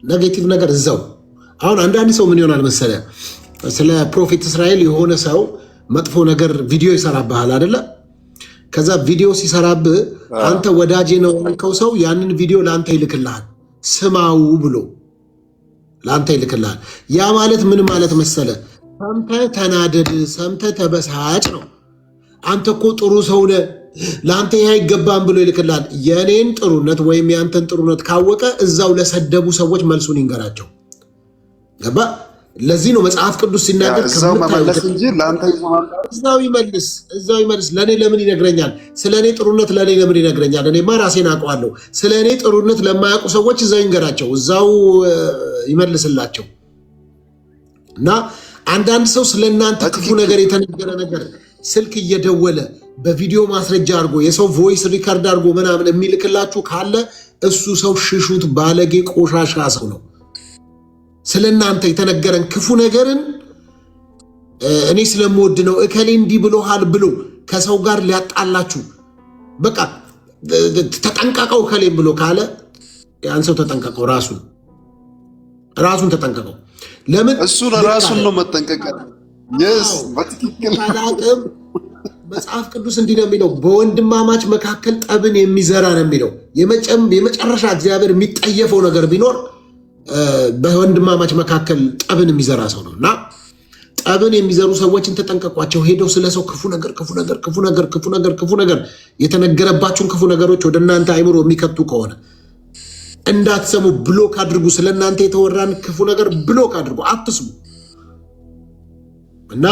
ኔጌቲቭ ነገር እዛው። አሁን አንዳንድ ሰው ምን ይሆናል መሰለ፣ ስለ ፕሮፌት እስራኤል የሆነ ሰው መጥፎ ነገር ቪዲዮ ይሰራብሃል አይደለ? ከዛ ቪዲዮ ሲሰራብህ አንተ ወዳጄ ነው ያልከው ሰው ያንን ቪዲዮ ለአንተ ይልክልሃል፣ ስማው ብሎ ለአንተ ይልክልሃል። ያ ማለት ምን ማለት መሰለ፣ ሰምተህ ተናደድ፣ ሰምተህ ተበሳጭ ነው። አንተ እኮ ጥሩ ሰው ነህ፣ ለአንተ ይህ አይገባም ብሎ ይልክልሃል። የኔን ጥሩነት ወይም የአንተን ጥሩነት ካወቀ እዛው ለሰደቡ ሰዎች መልሱን ይንገራቸው። ገባ? ለዚህ ነው መጽሐፍ ቅዱስ ሲናገር እዛው መመለስ እንጂ ለአንተ እዛው ይመልስ። ለእኔ ለምን ይነግረኛል? ስለ እኔ ጥሩነት ለእኔ ለምን ይነግረኛል? እኔማ ራሴን አውቀዋለሁ። ስለ እኔ ጥሩነት ለማያውቁ ሰዎች እዛው ይንገራቸው፣ እዛው ይመልስላቸው። እና አንዳንድ ሰው ስለ እናንተ ክፉ ነገር የተነገረ ነገር ስልክ እየደወለ በቪዲዮ ማስረጃ አድርጎ የሰው ቮይስ ሪከርድ አድርጎ ምናምን የሚልክላችሁ ካለ እሱ ሰው ሽሹት፣ ባለጌ ቆሻሻ ሰው ነው። ስለ እናንተ የተነገረን ክፉ ነገርን እኔ ስለምወድ ነው እከሌ እንዲህ ብሎሃል ብሎ ከሰው ጋር ሊያጣላችሁ በቃ ተጠንቀቀው እከሌም ብሎ ካለ ያን ሰው ተጠንቀቀው፣ ራሱን ተጠንቀቀው። ለምን እሱ ራሱን ነው መጠንቀቅ። በትክክል መጽሐፍ ቅዱስ እንዲህ ነው የሚለው፣ በወንድማማች መካከል ጠብን የሚዘራ ነው የሚለው። የመጨረሻ እግዚአብሔር የሚጠየፈው ነገር ቢኖር በወንድማማች መካከል ጠብን የሚዘራ ሰው ነው። እና ጠብን የሚዘሩ ሰዎችን ተጠንቀቋቸው። ሄደው ስለ ሰው ክፉ ነገር የተነገረባችሁን ክፉ ነገሮች ወደ እናንተ አይምሮ የሚከቱ ከሆነ እንዳትሰሙ፣ ብሎክ አድርጉ። ስለ እናንተ የተወራን ክፉ ነገር ብሎክ አድርጉ፣ አትስሙ። እና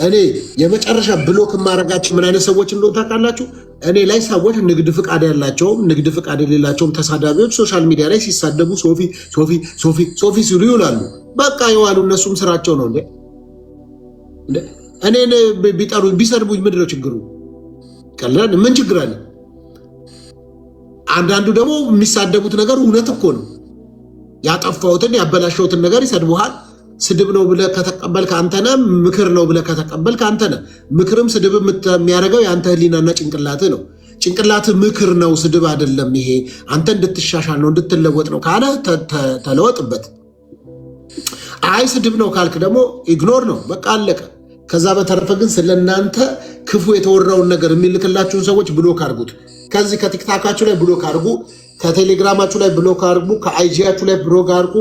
እኔ የመጨረሻ ብሎክ የማደርጋችሁ ምን አይነት ሰዎች እንደሆነ ታውቃላችሁ? እኔ ላይ ሰዎች ንግድ ፍቃድ ያላቸውም ንግድ ፍቃድ የሌላቸውም ተሳዳቢዎች ሶሻል ሚዲያ ላይ ሲሳደቡ ሶፊ ሲሉ ይውላሉ። በቃ የዋሉ እነሱም ስራቸው ነው። እንዴ እኔን ቢሰድቡኝ ምንድን ነው ችግሩ? ቀላል ምን ችግር አለ? አንዳንዱ ደግሞ የሚሳደቡት ነገር እውነት እኮ ነው። ያጠፋሁትን ያበላሸሁትን ነገር ይሰድቡሃል። ስድብ ነው ብለህ ከተቀበልክ አንተ ነህ። ምክር ነው ብለህ ከተቀበልክ አንተ ነህ። ምክርም ስድብ የሚያደርገው የአንተ ህሊናና ጭንቅላትህ ነው። ጭንቅላትህ ምክር ነው፣ ስድብ አይደለም። ይሄ አንተ እንድትሻሻል ነው እንድትለወጥ ነው ካለ ተለወጥበት። አይ ስድብ ነው ካልክ ደግሞ ኢግኖር ነው፣ በቃ አለቀ። ከዛ በተረፈ ግን ስለእናንተ ክፉ የተወራውን ነገር የሚልክላችሁን ሰዎች ብሎክ አድርጉት። ከዚህ ከቲክታካችሁ ላይ ብሎክ አድርጉ፣ ከቴሌግራማችሁ ላይ ብሎክ አድርጉ፣ ከአይጂያችሁ ላይ ብሎክ አድርጉ፣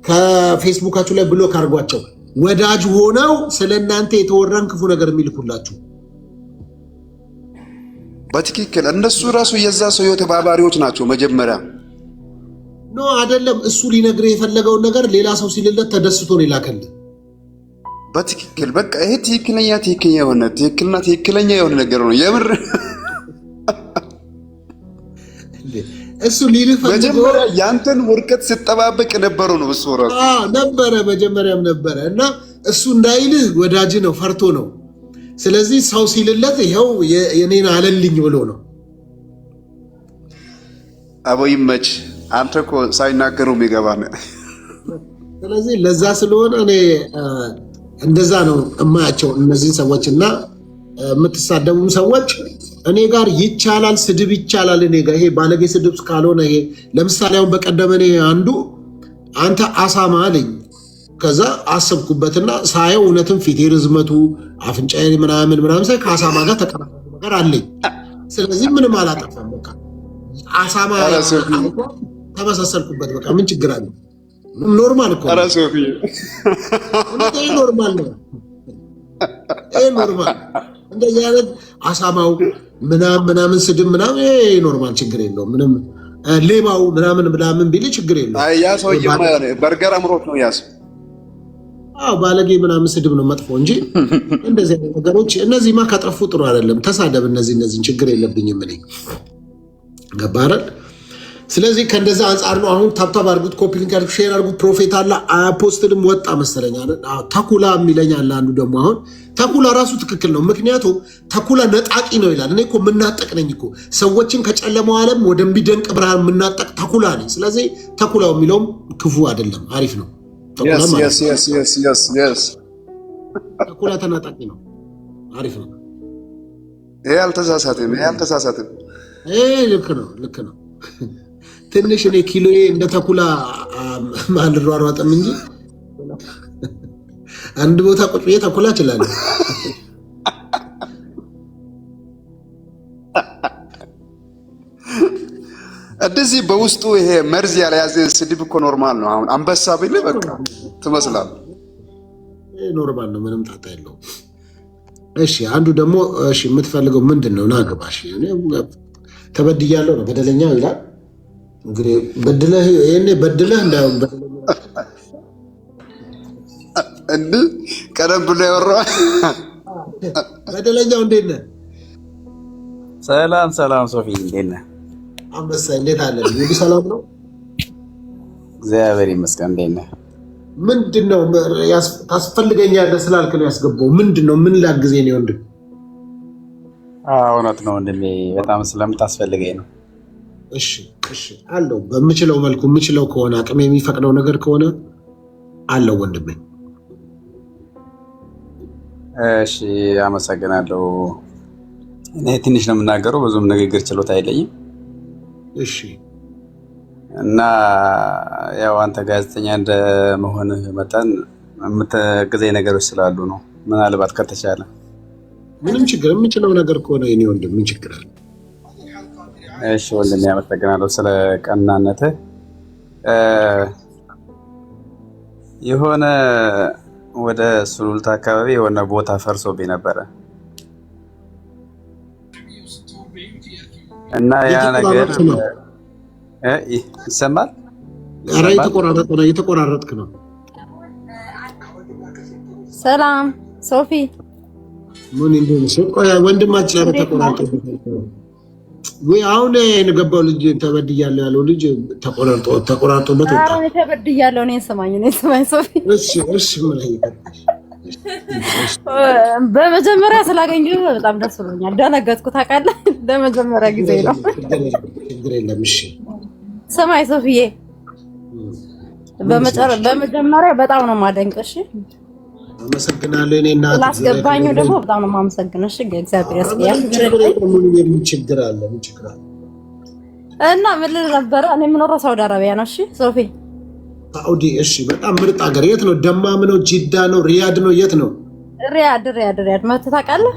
ከፌስቡካችሁ ላይ ብሎክ አድርጓቸው። ወዳጅ ሆነው ስለ እናንተ የተወራን ክፉ ነገር የሚልኩላችሁ በትክክል እነሱ ራሱ የዛ ሰው ተባባሪዎች ናቸው። መጀመሪያ ኖ አይደለም፣ እሱ ሊነግር የፈለገውን ነገር ሌላ ሰው ሲልለት ተደስቶ ነው ይላከልህ። በትክክል በቃ ይሄ ትክክለኛ የሆነ ነገር ነው የምር። እሱ ሊልህ መጀመሪያ ያንተን ውርቀት ስጠባበቅ ነበረው ነው እሱ ራሱ ነበረ፣ መጀመሪያም ነበረ። እና እሱ እንዳይልህ ወዳጅ ነው፣ ፈርቶ ነው። ስለዚህ ሰው ሲልለት ይኸው የኔን አለልኝ ብሎ ነው። አቦ ይመች፣ አንተ እኮ ሳይናገሩ የሚገባ ነው። ስለዚህ ለዛ ስለሆነ እኔ እንደዛ ነው እማያቸው እነዚህን ሰዎች። እና የምትሳደቡም ሰዎች እኔ ጋር ይቻላል፣ ስድብ ይቻላል። እኔ ጋር ይሄ ባለጌ ስድብ ካልሆነ ይሄ ለምሳሌ አሁን በቀደም እኔ አንዱ አንተ አሳማ አለኝ። ከዛ አሰብኩበትና ሳየው እውነትም ፊቴ ርዝመቱ አፍንጫዬ ምናምን ሳይ ከአሳማ ጋር ተቀራራቢ ነገር አለኝ። ስለዚህ ምንም አላጠፋም። በቃ አሳማ ተመሳሰልኩበት። በቃ ምን ችግር አለ? ኖርማል እኮ ኖርማል ነው። ይሄ ኖርማል እንደዚህ አይነት አሳማው ምናምን ስድብ ምናምን ይሄ ኖርማል ችግር የለውም። ምንም ሌባው ምናምን ቢል ችግር የለውም። ያ ሰውዬማ በርገር አምሮት ነው ያስ ባለጌ ምናምን ስድብ ነው መጥፎ እንጂ እንደዚህ አይነት ነገሮች እነዚህማ ከጠፉ ጥሩ አይደለም። ተሳደብ፣ እነዚህን ችግር የለብኝም እኔ ገባህ አይደል? ስለዚህ ከእንደዛ አንጻር ነው። አሁን ታብታብ አድርጉት፣ ኮፒ ሊንክ አድርጉት፣ ሼር አድርጉት። ፕሮፌት አለ አፖስትልም ወጣ መሰለኝ አይደል? ተኩላ የሚለኝ አለ አንዱ ደግሞ። አሁን ተኩላ ራሱ ትክክል ነው። ምክንያቱም ተኩላ ነጣቂ ነው ይላል። እኔ እኮ የምናጠቅ ነኝ እኮ ሰዎችን ከጨለማው ዓለም ወደሚደንቅ ብርሃን የምናጠቅ ተኩላ ነኝ። ስለዚህ ተኩላው የሚለውም ክፉ አይደለም፣ አሪፍ ነው። ተኩላ ተናጣቂ ነው፣ አሪፍ ነው። ይሄ አልተሳሳትም። ልክ ነው። ትንሽ እኔ ኪሎዬ እንደ ተኩላ ማልሯሯጥም እንጂ አንድ ቦታ ቁጭ ብዬ ተኩላ እችላለሁ። እንደዚህ በውስጡ ይሄ መርዝ ያልያዘ ስድብ እኮ ኖርማል ነው። አሁን አንበሳ ቢል በቃ ትመስላለህ። ኖርማል ነው፣ ምንም ጣጣ የለውም። እሺ አንዱ ደግሞ እሺ የምትፈልገው ምንድን ነው? ናግባሽ ተበድያለሁ ነው በደለኛ ይላል። እንግዲህ በድለህ እንዳይሆን እንዲህ ቀደም ብሎ ያወራው በደለኛው እንዴት ነህ? ሰላም ሰላም፣ ሶፊ እንዴት ነህ? አንበሳ እንዴት አለ? ሁሉ ሰላም ነው? እግዚአብሔር ይመስገን። እንዴት ነህ? ምንድን ነው ታስፈልገኛለህ ስላልክ ነው ያስገባው? ምንድን ነው? ምን ላግዜ ነው ወንድም? እውነት ነው ወንድሜ፣ በጣም ስለምታስፈልገኝ ነው። እሺ አለው በምችለው መልኩ የምችለው ከሆነ አቅም የሚፈቅደው ነገር ከሆነ አለው ወንድሜ። እሺ አመሰግናለሁ። እኔ ትንሽ ነው የምናገረው፣ ብዙም ንግግር ችሎታ አይለኝም። እሺ እና ያው አንተ ጋዜጠኛ እንደመሆንህ መጠን የምትገዛኝ ነገሮች ስላሉ ነው። ምናልባት ከተቻለ ምንም ችግር የምችለው ነገር ከሆነ የኔ ወንድም ምን ችግር አለ? እሺ ወንድሜ አመሰግናለሁ ስለ ቀናነትህ። የሆነ ወደ ሱሉልታ አካባቢ የሆነ ቦታ ፈርሶብኝ ነበረ እና ያ ነገር ይሰማል። ኧረ እየተቆራረጥክ ነው። ሰላም ሶፊ ምን እንደሆነ ወንድማችን ኧረ ተቆራርጦበት ወይ አሁን የገባው ልጅ ተበድያለሁ ያለው ልጅ ተቆራርጦበት ወጣ። አረ ተበድያለሁ እኔ ሰማኝ ሶፊ። እሺ ምን በመጀመሪያ ስላገኘሁ በጣም ደስ ብሎኛል። ደነገጥኩ ታውቃለህ፣ ለመጀመሪያ ጊዜ ነው። ችግር የለም። እሺ ሰማይ ሶፊዬ፣ በመጀመሪያ በጣም ነው የማደንቅሽ። አመሰግናለሁ። እኔ እናት ስላስገባኝ ደግሞ በጣም ነው የማመሰግንሽ። እግዚአብሔር ያስገኛል። ምን ችግር አለ? እና ምን ልል ነበረ፣ እኔ የምኖረው ሳውዲ አረቢያ ነው። እሺ ሶፊ፣ ሳውዲ። እሺ በጣም ምርጥ ሀገር። የት ነው? ደማም ነው? ጂዳ ነው? ሪያድ ነው? የት ነው? ሪያድ መተህ ታውቃለህ?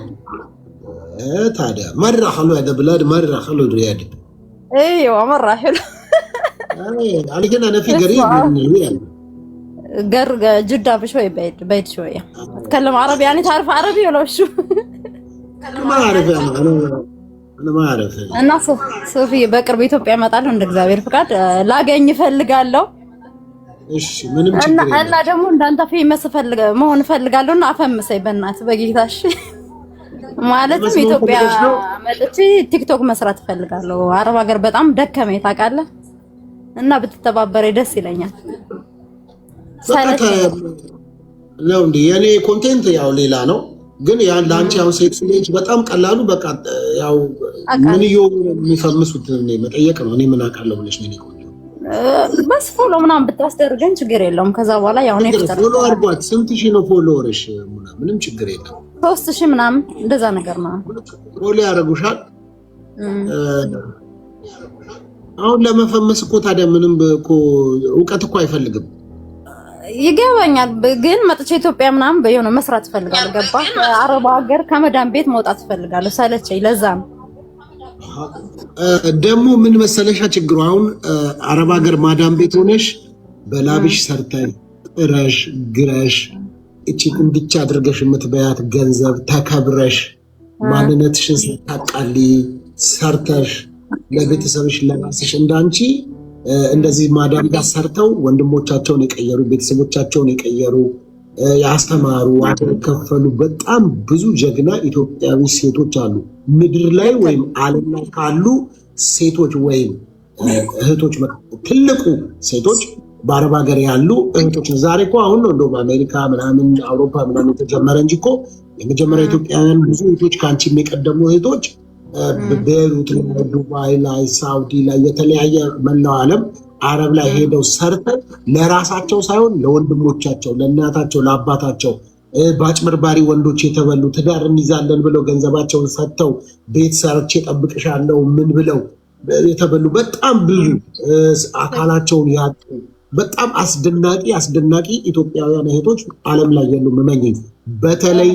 ታዲያ መራ ኸሉ هذا بلاد مرة خلو رياض. ايوه مرة حلو. لكن انا في قريب من رياض. جدة بشوي بعيد شوية. اتكلم عربي يعني، تعرف عربي ولا شو؟ ما اعرف انا ما اعرف. እና ሶፊ በቅርብ ኢትዮጵያ እመጣለሁ እንደ እግዚአብሔር ፍቃድ። ላገኝ እፈልጋለሁ። እሺ ምንም ችግር የለም። እና ደግሞ እንዳንተ ፌመስ መሆን እፈልጋለሁና አፈምሰኝ በእናትህ በጌታሽ። ማለትም ኢትዮጵያ መጥቼ ቲክቶክ መስራት እፈልጋለሁ። አረብ ሀገር በጣም ደከመኝ ታውቃለህ፣ እና ብትተባበረኝ ደስ ይለኛል። ነው እንዴ የኔ ኮንቴንት ያው ሌላ ነው፣ ግን ያን ላንቺ ያው ሴክስ ልጅ በጣም ቀላሉ በቃ ያው ምን የሚፈምሱት መጠየቅ ነው። እኔ ምን አውቃለሁ ብለሽ ነው ቆንጆ በስ ፎሎ ምናምን ብታስደርገኝ ችግር የለውም። ከዛ በኋላ ያው ነው ፍጠር ፎሎ አድርጓት። ስንት ሺህ ነው ፎሎወርሽ? ምንም ችግር የለም። 3000 ምናምን እንደዛ ነገር ነው። ፎሎ ያደርጉሻል። አሁን ለመፈመስ እኮ ታዲያ ምንም እኮ እውቀት እኮ አይፈልግም። ይገባኛል፣ ግን መጥቼ ኢትዮጵያ ምናምን በየሆነ መስራት እፈልጋለሁ። ገባ? አረብ ሀገር ከመዳን ቤት መውጣት እፈልጋለሁ። ሰለቸኝ። ለዛ ነው ደግሞ ምን መሰለሻ ችግሩ፣ አሁን አረብ ሀገር ማዳም ቤት ሆነሽ በላብሽ ሰርተሽ ጥረሽ ግረሽ እቺ እንድቻ አድርገሽ የምትበያት ገንዘብ ተከብረሽ ማንነትሽን ስታቃሊ ሰርተሽ ለቤተሰብሽ ለራስሽ እንዳንቺ እንደዚህ ማዳም ጋር ሰርተው ወንድሞቻቸውን የቀየሩ ቤተሰቦቻቸውን የቀየሩ ያስተማሩ አተከፈሉ በጣም ብዙ ጀግና ኢትዮጵያዊ ሴቶች አሉ ምድር ላይ ወይም ዓለም ላይ ካሉ ሴቶች ወይም እህቶች ትልቁ ሴቶች በአረብ ሀገር ያሉ እህቶች። ዛሬ እኮ አሁን ነው እንደውም አሜሪካ ምናምን አውሮፓ ምናምን የተጀመረ እንጂ እኮ የመጀመሪያ ኢትዮጵያውያን ብዙ እህቶች ከአንቺ የሚቀደሙ እህቶች ቤሩት ላይ፣ ዱባይ ላይ፣ ሳውዲ ላይ የተለያየ መላው ዓለም አረብ ላይ ሄደው ሰርተው ለራሳቸው ሳይሆን ለወንድሞቻቸው፣ ለእናታቸው፣ ለአባታቸው በአጭበርባሪ ወንዶች የተበሉ ትዳር እንይዛለን ብለው ገንዘባቸውን ሰጥተው ቤት ሰርቼ ጠብቅሻለሁ ምን ብለው የተበሉ በጣም ብዙ አካላቸውን ያጡ በጣም አስደናቂ ኢትዮጵያውያን እህቶች ዓለም ላይ የሉም። እመኚኝ። በተለይ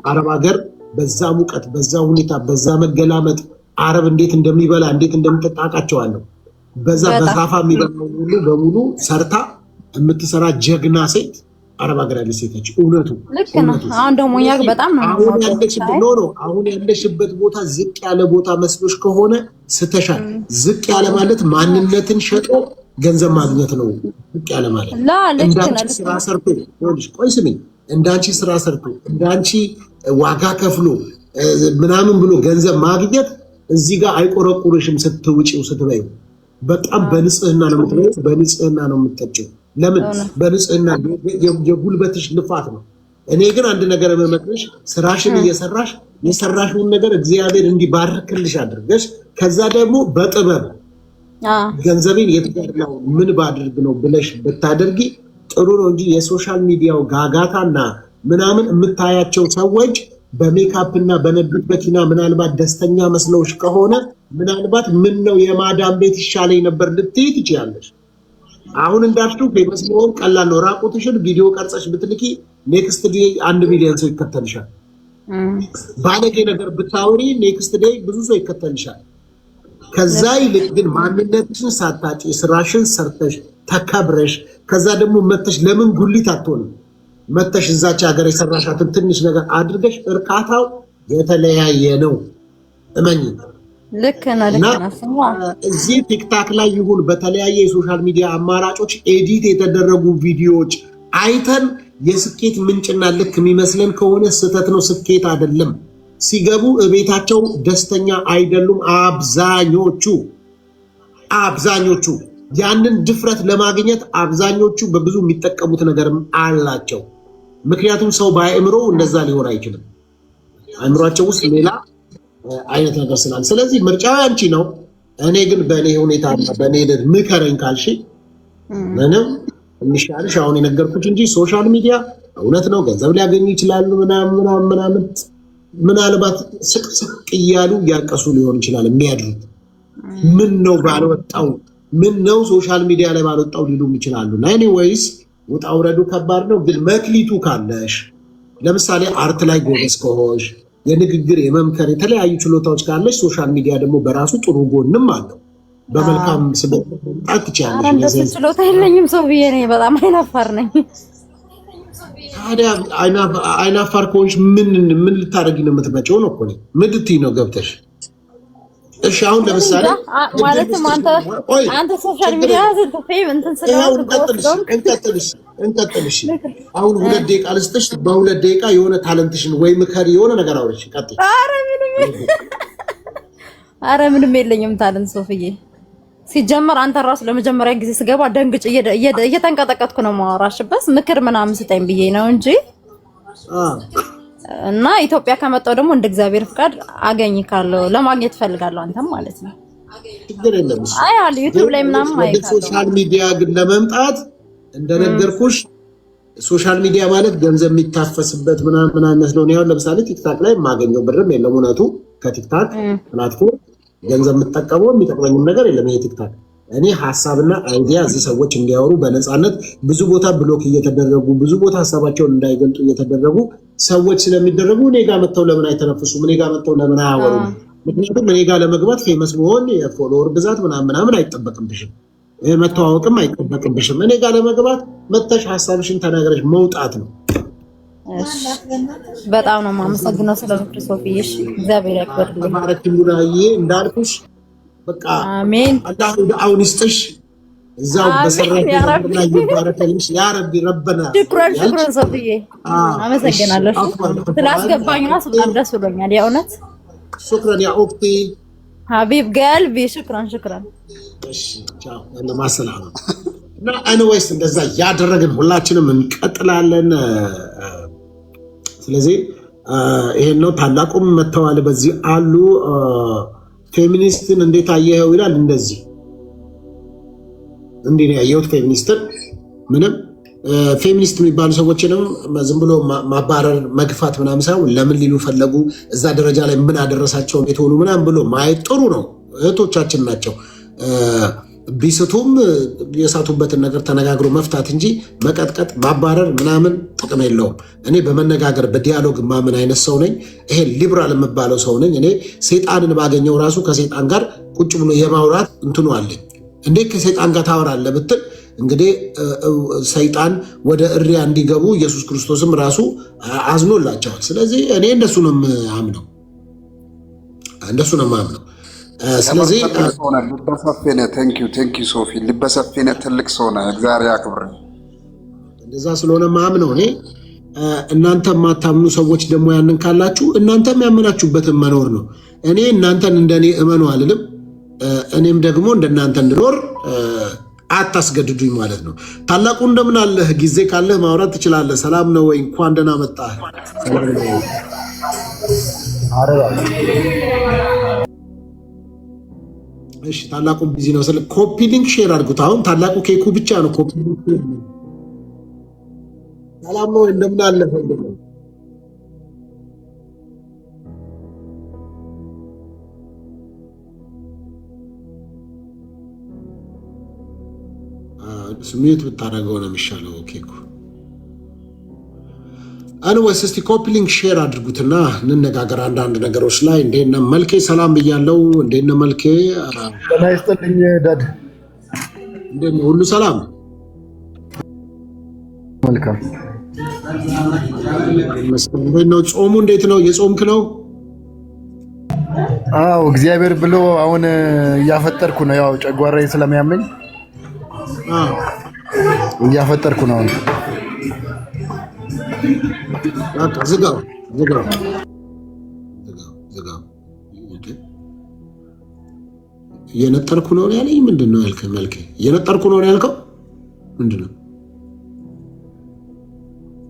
አረብ ሀገር በዛ ሙቀት፣ በዛ ሁኔታ፣ በዛ መገላመጥ አረብ እንዴት እንደሚበላ እንዴት እንደምትጣቃቸዋለሁ። በዛ በሳፋ የሚበላው ሁሉ በሙሉ ሰርታ የምትሰራ ጀግና ሴት አረብ ሀገር ያለች ሴቶች እውነቱ ልክ ነው። አሁን ደግሞ እኛ በጣም ነው አሁን ያለሽበት ቦታ ዝቅ ያለ ቦታ መስሎሽ ከሆነ ስተሻል። ዝቅ ያለ ማለት ማንነትን ሸጦ ገንዘብ ማግኘት ነው። ዝቅ ያለ ማለት እንዳንቺ ስራ ሰርቶ ቆይ ስሚኝ፣ እንዳንቺ ስራ ሰርቶ እንዳንቺ ዋጋ ከፍሎ ምናምን ብሎ ገንዘብ ማግኘት እዚህ ጋር አይቆረቁርሽም። ስትውጪው ስትበይው በጣም በንጽህና ነው የምትበይው፣ በንጽህና ነው የምትጠጪው። ለምን? በንጽህና የጉልበትሽ ልፋት ነው። እኔ ግን አንድ ነገር መመክርሽ፣ ስራሽን እየሰራሽ የሰራሽውን ነገር እግዚአብሔር እንዲባርክልሽ አድርገሽ ከዛ ደግሞ በጥበብ ገንዘቤን የትገርናው ምን ባድርግ ነው ብለሽ ብታደርጊ ጥሩ ነው እንጂ የሶሻል ሚዲያው ጋጋታና ምናምን የምታያቸው ሰዎች በሜካፕ እና በነዱት መኪና ምናልባት ደስተኛ መስለውሽ ከሆነ ምናልባት ምን ነው የማዳም ቤት ይሻለኝ ነበር ልትይ ትችያለሽ። አሁን እንዳልሽው ፌመስ መሆን ቀላል ነው። ራቁትሽን ቪዲዮ ቀርጸሽ ብትልኪ ኔክስት ዴይ 1 ሚሊዮን ሰው ይከተልሻል። ባለጌ ነገር ብታወሪ ኔክስት ዴይ ብዙ ሰው ይከተልሻል። ከዛ ይልቅ ግን ማንነትሽን ሳታጪ ስራሽን ሰርተሽ ተከብረሽ ከዛ ደግሞ መተሽ ለምን ጉሊት አትሆንም? መተሽ እዛች ሀገር የሰራሻትን ትንሽ ነገር አድርገሽ እርካታው የተለያየ ነው። እመኝ። ልክ ነው። እዚህ ቲክታክ ላይ ይሁን በተለያየ የሶሻል ሚዲያ አማራጮች ኤዲት የተደረጉ ቪዲዮዎች አይተን የስኬት ምንጭና ልክ የሚመስለን ከሆነ ስህተት ነው። ስኬት አይደለም። ሲገቡ እቤታቸው ደስተኛ አይደሉም። አብዛኞቹ ያንን ድፍረት ለማግኘት አብዛኞቹ በብዙ የሚጠቀሙት ነገርም አላቸው። ምክንያቱም ሰው በአእምሮ እንደዛ ሊሆን አይችልም። አእምሯቸው ውስጥ ሌላ አይነት ነገር ስላለ፣ ስለዚህ ምርጫው አንቺ ነው። እኔ ግን በእኔ ሁኔታ በእኔ ምከረኝ ካልሽ ምንም የሚሻልሽ አሁን የነገርኩሽ እንጂ ሶሻል ሚዲያ እውነት ነው ገንዘብ ሊያገኙ ይችላሉ ምናምን ምናልባት ስቅስቅ እያሉ ያቀሱ ሊሆን ይችላል የሚያድሩት። ምን ነው ባልወጣው ምን ነው ሶሻል ሚዲያ ላይ ባልወጣው ሊሉም ይችላሉ። ኤኒዌይስ ውጣ ውረዱ ከባድ ነው። ግን መክሊቱ ካለሽ ለምሳሌ አርት ላይ ጎበዝ ከሆንሽ የንግግር የመምከር የተለያዩ ችሎታዎች ካለሽ ሶሻል ሚዲያ ደግሞ በራሱ ጥሩ ጎንም አለው። በመልካም ስበት ትችያለሽ። ችሎታ የለኝም ሰው ብዬ ነኝ። በጣም አይናፋር ነኝ። ታዲያ አይናፋር ከሆንሽ ምን ልታደርጊ ነው የምትመጪው? ነው እኮ ምን ልትይ ነው ገብተሽ? እሺ አሁን ለምሳሌ ማለትም አንተ ሶሻል ሚዲያ ዘልተፈይ እንትን እንቀጥልሽ አሁን 2 ደቂቃ ልስጥሽ። በ2 ደቂቃ የሆነ ታለንትሽን ወይ ምከሪ የሆነ ነገር አውሪሽ ቀጥይ። አረ ምንም የለኝም ታለንት ሶፍዬ። ሲጀመር አንተ ራሱ ለመጀመሪያ ጊዜ ስገባ ደንግጭ እየተንቀጠቀጥኩ ነው ማወራሽበት ምክር ምናምን ስጠኝ ብዬ ነው እንጂ እና ኢትዮጵያ ከመጣው ደግሞ እንደ እግዚአብሔር ፍቃድ አገኝካለሁ ለማግኘት ፈልጋለሁ አንተም ማለት ነው። ችግር የለም። አይ አለ ዩቲዩብ ላይ ምናምን ወደ ሶሻል ሚዲያ ግን ለመምጣት እንደነገርኩሽ ሶሻል ሚዲያ ማለት ገንዘብ የሚታፈስበት ምናምን መስሎ ነው። ያው ለምሳሌ ቲክታክ ላይ የማገኘው ብርም የለም። እውነቱ ከቲክታክ ፕላትፎርም ገንዘብ የምጠቀመው የሚጠቅመኝም ነገር የለም። ይሄ ቲክታክ እኔ ሐሳብና አይዲያ እዚህ ሰዎች እንዲያወሩ በነፃነት ብዙ ቦታ ብሎክ እየተደረጉ ብዙ ቦታ ሐሳባቸውን እንዳይገልጡ እየተደረጉ ሰዎች ስለሚደረጉ እኔ ጋር መጥተው ለምን አይተነፍሱም? እኔ ጋር መጥተው ለምን አያወሩም? ምክንያቱም እኔ ጋር ለመግባት ፌመስ መሆን የፎሎወር ብዛት ምናምን አይጠበቅብሽም፣ መተዋወቅም አይጠበቅብሽም። እኔ ጋር ለመግባት መጥተሽ ሐሳብሽን ተናግረሽ መውጣት ነው። በጣም ነው የማመሰግነው ስለምክር ሶፊዬ። እሺ እግዚአብሔር ያክብርልኝ። ማረክሙናዬ እንዳልኩሽ በቃ አሜን። አላህ አሁን ይስጥሽ። እዛው በሰራሽ ላይ ይባረክልሽ ያ ረቢ ረበና። ሽክራን ሶፊዬ አመሰግናለሁ ስላስገባኝ ነው። በጣም ደስ ብሎኛል የእውነት። ሽክራን ያ ኦክቲ ሀቢብ ቀልቢ ሽክራን። እሺ ቻው ለማሰላም እና አንወይስ እንደዛ ያደረግን ሁላችንም እንቀጥላለን። ስለዚህ ይሄን ነው ታላቁም መተዋል በዚህ አሉ። ፌሚኒስትን እንዴት አየኸው ይላል። እንደዚህ እንዴ ነው ያየሁት ፌሚኒስትን። ምንም ፌሚኒስት የሚባሉ ሰዎችንም ዝም ብሎ ማባረር መግፋት ምናምን ሳይሆን ለምን ሊሉ ፈለጉ፣ እዛ ደረጃ ላይ ምን አደረሳቸው፣ የት ሆኑ ምናምን ብሎ ማየት ጥሩ ነው። እህቶቻችን ናቸው። ቢስቱም የሳቱበትን ነገር ተነጋግሮ መፍታት እንጂ መቀጥቀጥ፣ ማባረር ምናምን ጥቅም የለውም። እኔ በመነጋገር በዲያሎግ ማምን አይነት ሰው ነኝ። ይሄ ሊብራል የምባለው ሰው ነኝ። እኔ ሰይጣንን ባገኘው ራሱ ከሰይጣን ጋር ቁጭ ብሎ የማውራት እንትኑ አለኝ። እንዴት ከሰይጣን ጋር ታወራለህ ብትል እንግዲህ ሰይጣን ወደ እሪያ እንዲገቡ ኢየሱስ ክርስቶስም ራሱ አዝኖላቸዋል። ስለዚህ እኔ እንደሱ ነው የማምነው። ስለዚህ ልበሰፊነ ቴንክ ዩ ሶፊ ልበሰፊነ ትልቅ ሰው ነህ። እግዚአብሔር ያክብር። እንደዛ ስለሆነ ማምነው እኔ እናንተ የማታምኑ ሰዎች ደግሞ ያንን ካላችሁ እናንተም ያመናችሁበትን መኖር ነው። እኔ እናንተን እንደኔ እመኑ አልልም። እኔም ደግሞ እንደናንተ እንድኖር አታስገድዱኝ ማለት ነው። ታላቁ እንደምን አለህ? ጊዜ ካለህ ማውራት ትችላለህ። ሰላም ነው ወይ? እንኳን ደህና መጣህ። እሺ ታላቁ ቢዚ ነው። ስለ ኮፒ ሊንክ ሼር አድርጉት። አሁን ታላቁ ኬኩ ብቻ ነው ኮፒ ሊንክ። ሰላም ነው? እንደምን አለህ? ስሜት ብታደርገው ነው የሚሻለው ኬኩ። አንወስ እስቲ ኮፒ ሊንክ ሼር አድርጉትና እንነጋገር አንዳንድ ነገሮች ላይ። እንዴት ነህ መልኬ? ሰላም ብያለሁ። እንዴት ነህ መልኬ? ጤና ይስጥልኝ ዳድ። እንዴት ነው? ሁሉ ሰላም? መልካም። እንዴት ነው ጾሙ? እንዴት ነው? እየጾምክ ነው? አዎ እግዚአብሔር ብሎ አሁን እያፈጠርኩ ነው። ያው ጨጓራዬ ስለሚያመኝ እያፈጠርኩ ነው። ዝጋው። እየነጠርኩ ነው ያለኝ። ምንድን ነው ያልከኝ መልኬ? እየነጠርኩ ነው ያልከው ምንድን ነው?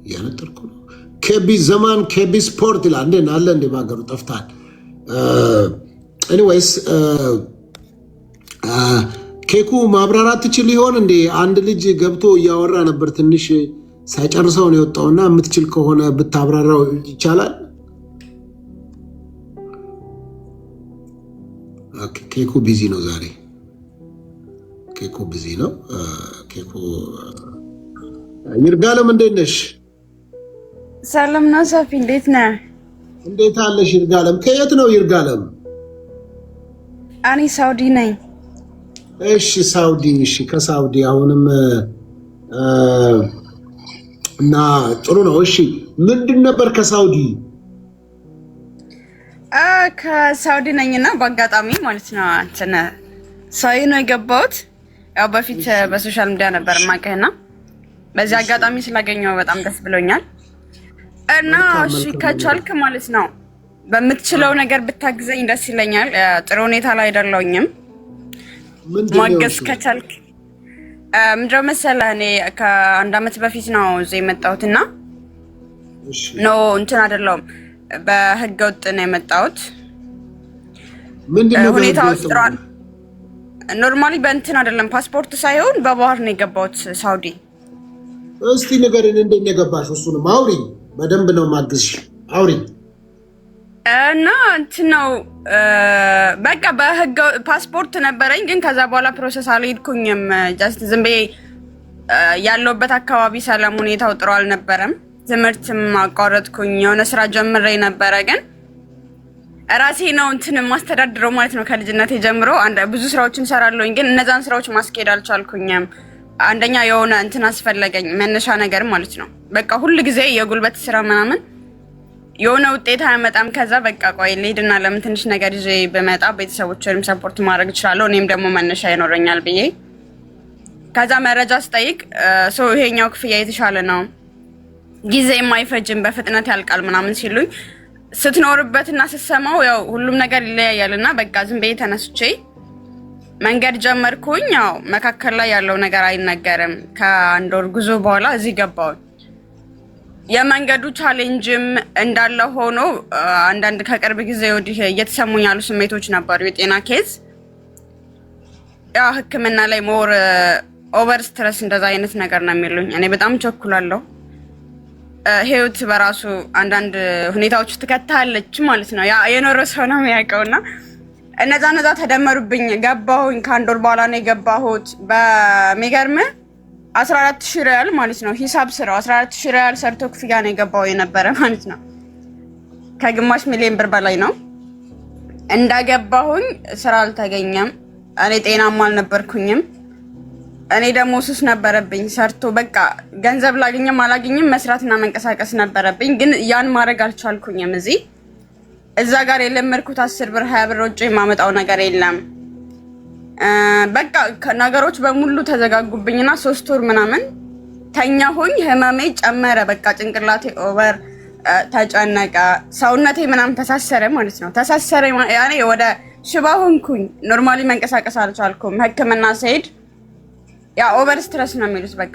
እየነጠርኩ ነው። ኬቢ ዘማን ኬቢ ስፖርት ይላል። እንዴ አለ እንዴ ባገሩ ጠፍታል። ኤኒዌይስ ኬኩ ማብራራት ትችል ይሆን እንዴ? አንድ ልጅ ገብቶ እያወራ ነበር ትንሽ ሳይጨርሰው ነው የወጣውና የምትችል ከሆነ ብታብራራው ይቻላል። ኬኩ ቢዚ ነው ዛሬ። ኬኩ ቢዚ ነው። ኬኩ ይርጋለም እንዴት ነሽ? ሰላም ነው ሶፊ፣ እንዴት ነህ? እንዴት አለሽ ይርጋለም? ከየት ነው ይርጋለም? እኔ ሳውዲ ነኝ። እሺ ሳውዲ። እሺ ከሳውዲ አሁንም እና ጥሩ ነው። እሺ ምንድን ነበር ከሳውዲ? ከሳውዲ ነኝና በአጋጣሚ ማለት ነው እንትን ሳይ ነው የገባሁት። ያው በፊት በሶሻል ሚዲያ ነበር የማውቅህና በዚህ አጋጣሚ ስላገኘው በጣም ደስ ብሎኛል። እና እሺ ከቻልክ ማለት ነው በምትችለው ነገር ብታግዘኝ ደስ ይለኛል። ጥሩ ሁኔታ ላይ አይደለሁኝም። ማገዝ ከቻልክ ምንድነው መሰለህ፣ እኔ ከአንድ ዓመት በፊት ነው እዚህ የመጣሁትና ኖ እንትን አይደለሁም፣ በህገ ወጥ ነው የመጣሁት። ምንድነው ሁኔታ ውስጥ ኖርማሊ በእንትን አይደለም፣ ፓስፖርት ሳይሆን በባህር ነው የገባሁት ሳውዲ። እስቲ ንገሪን እንዴት ነው የገባሽው? እሱንም አውሪ፣ በደንብ ነው ማግዝሽ፣ አውሪ። እና እንትን ነው በቃ በህገ ፓስፖርት ነበረኝ፣ ግን ከዛ በኋላ ፕሮሰስ አልሄድኩኝም። ጀስት ዝም ብዬ ያለሁበት አካባቢ ሰላም ሁኔታው ጥሩ አልነበረም። ትምህርትም አቋረጥኩኝ። የሆነ ስራ ጀምሬ ነበረ፣ ግን ራሴ ነው እንትን ማስተዳድረው ማለት ነው። ከልጅነቴ ጀምሮ ብዙ ስራዎችን ሰራለሁኝ፣ ግን እነዛን ስራዎች ማስኬድ አልቻልኩኝም። አንደኛ የሆነ እንትን አስፈለገኝ፣ መነሻ ነገር ማለት ነው። በቃ ሁሉ ጊዜ የጉልበት ስራ ምናምን የሆነ ውጤት አያመጣም። ከዛ በቃ ቆይ ልሂድና ለምን ትንሽ ነገር ይዤ በመጣ ቤተሰቦችንም ሰፖርት ማድረግ እችላለሁ፣ እኔም ደግሞ መነሻ ይኖረኛል ብዬ ከዛ መረጃ ስጠይቅ ይሄኛው ክፍያ የተሻለ ነው፣ ጊዜ የማይፈጅም፣ በፍጥነት ያልቃል ምናምን ሲሉኝ ስትኖርበትና ስትሰማው ያው ሁሉም ነገር ይለያያልና በቃ ዝም ብዬ ተነስቼ መንገድ ጀመርኩኝ። ያው መካከል ላይ ያለው ነገር አይነገርም። ከአንድ ወር ጉዞ በኋላ እዚህ ገባሁኝ። የመንገዱ ቻሌንጅም እንዳለ ሆኖ አንዳንድ ከቅርብ ጊዜ ወዲህ እየተሰሙኝ ያሉ ስሜቶች ነበሩ። የጤና ኬዝ ያው ሕክምና ላይ ሞር ኦቨር ስትረስ እንደዛ አይነት ነገር ነው የሚሉኝ። እኔ በጣም ቸኩላለሁ። ህይወት በራሱ አንዳንድ ሁኔታዎች ትከታለች ማለት ነው። ያ የኖረ ሰው ነው የሚያውቀውና እነዛ ተደመሩብኝ ገባሁኝ። ከአንድ ወር በኋላ ነው የገባሁት። በሚገርም 14000 ሪያል ማለት ነው ሂሳብ ስራው 14000 ሪያል ሰርቶ ክፍያ ነው የገባው የነበረ ማለት ነው። ከግማሽ ሚሊዮን ብር በላይ ነው። እንዳገባሁኝ ስራ አልተገኘም። እኔ ጤናማ አልነበርኩኝም። እኔ ደግሞ ሱስ ነበረብኝ። ሰርቶ በቃ ገንዘብ ላገኝም አላገኝም መስራትና መንቀሳቀስ ነበረብኝ። ግን ያን ማድረግ አልቻልኩኝም። እዛ ጋር የለመድኩት 10 ብር 20 ብር ወጪ የማመጣው ነገር የለም። በቃ ነገሮች በሙሉ ተዘጋጉብኝና 3 ወር ምናምን ተኛሁኝ። ህመሜ ጨመረ። በቃ ጭንቅላቴ ኦቨር ተጨነቀ። ሰውነቴ ምናምን ተሳሰረ ማለት ነው። ተሳሰረ ያኔ ወደ ሽባ ሆንኩኝ። ኖርማሊ መንቀሳቀስ አልቻልኩም። ህክምና ስሄድ ያ ኦቨር ስትረስ ነው የሚሉት። በቃ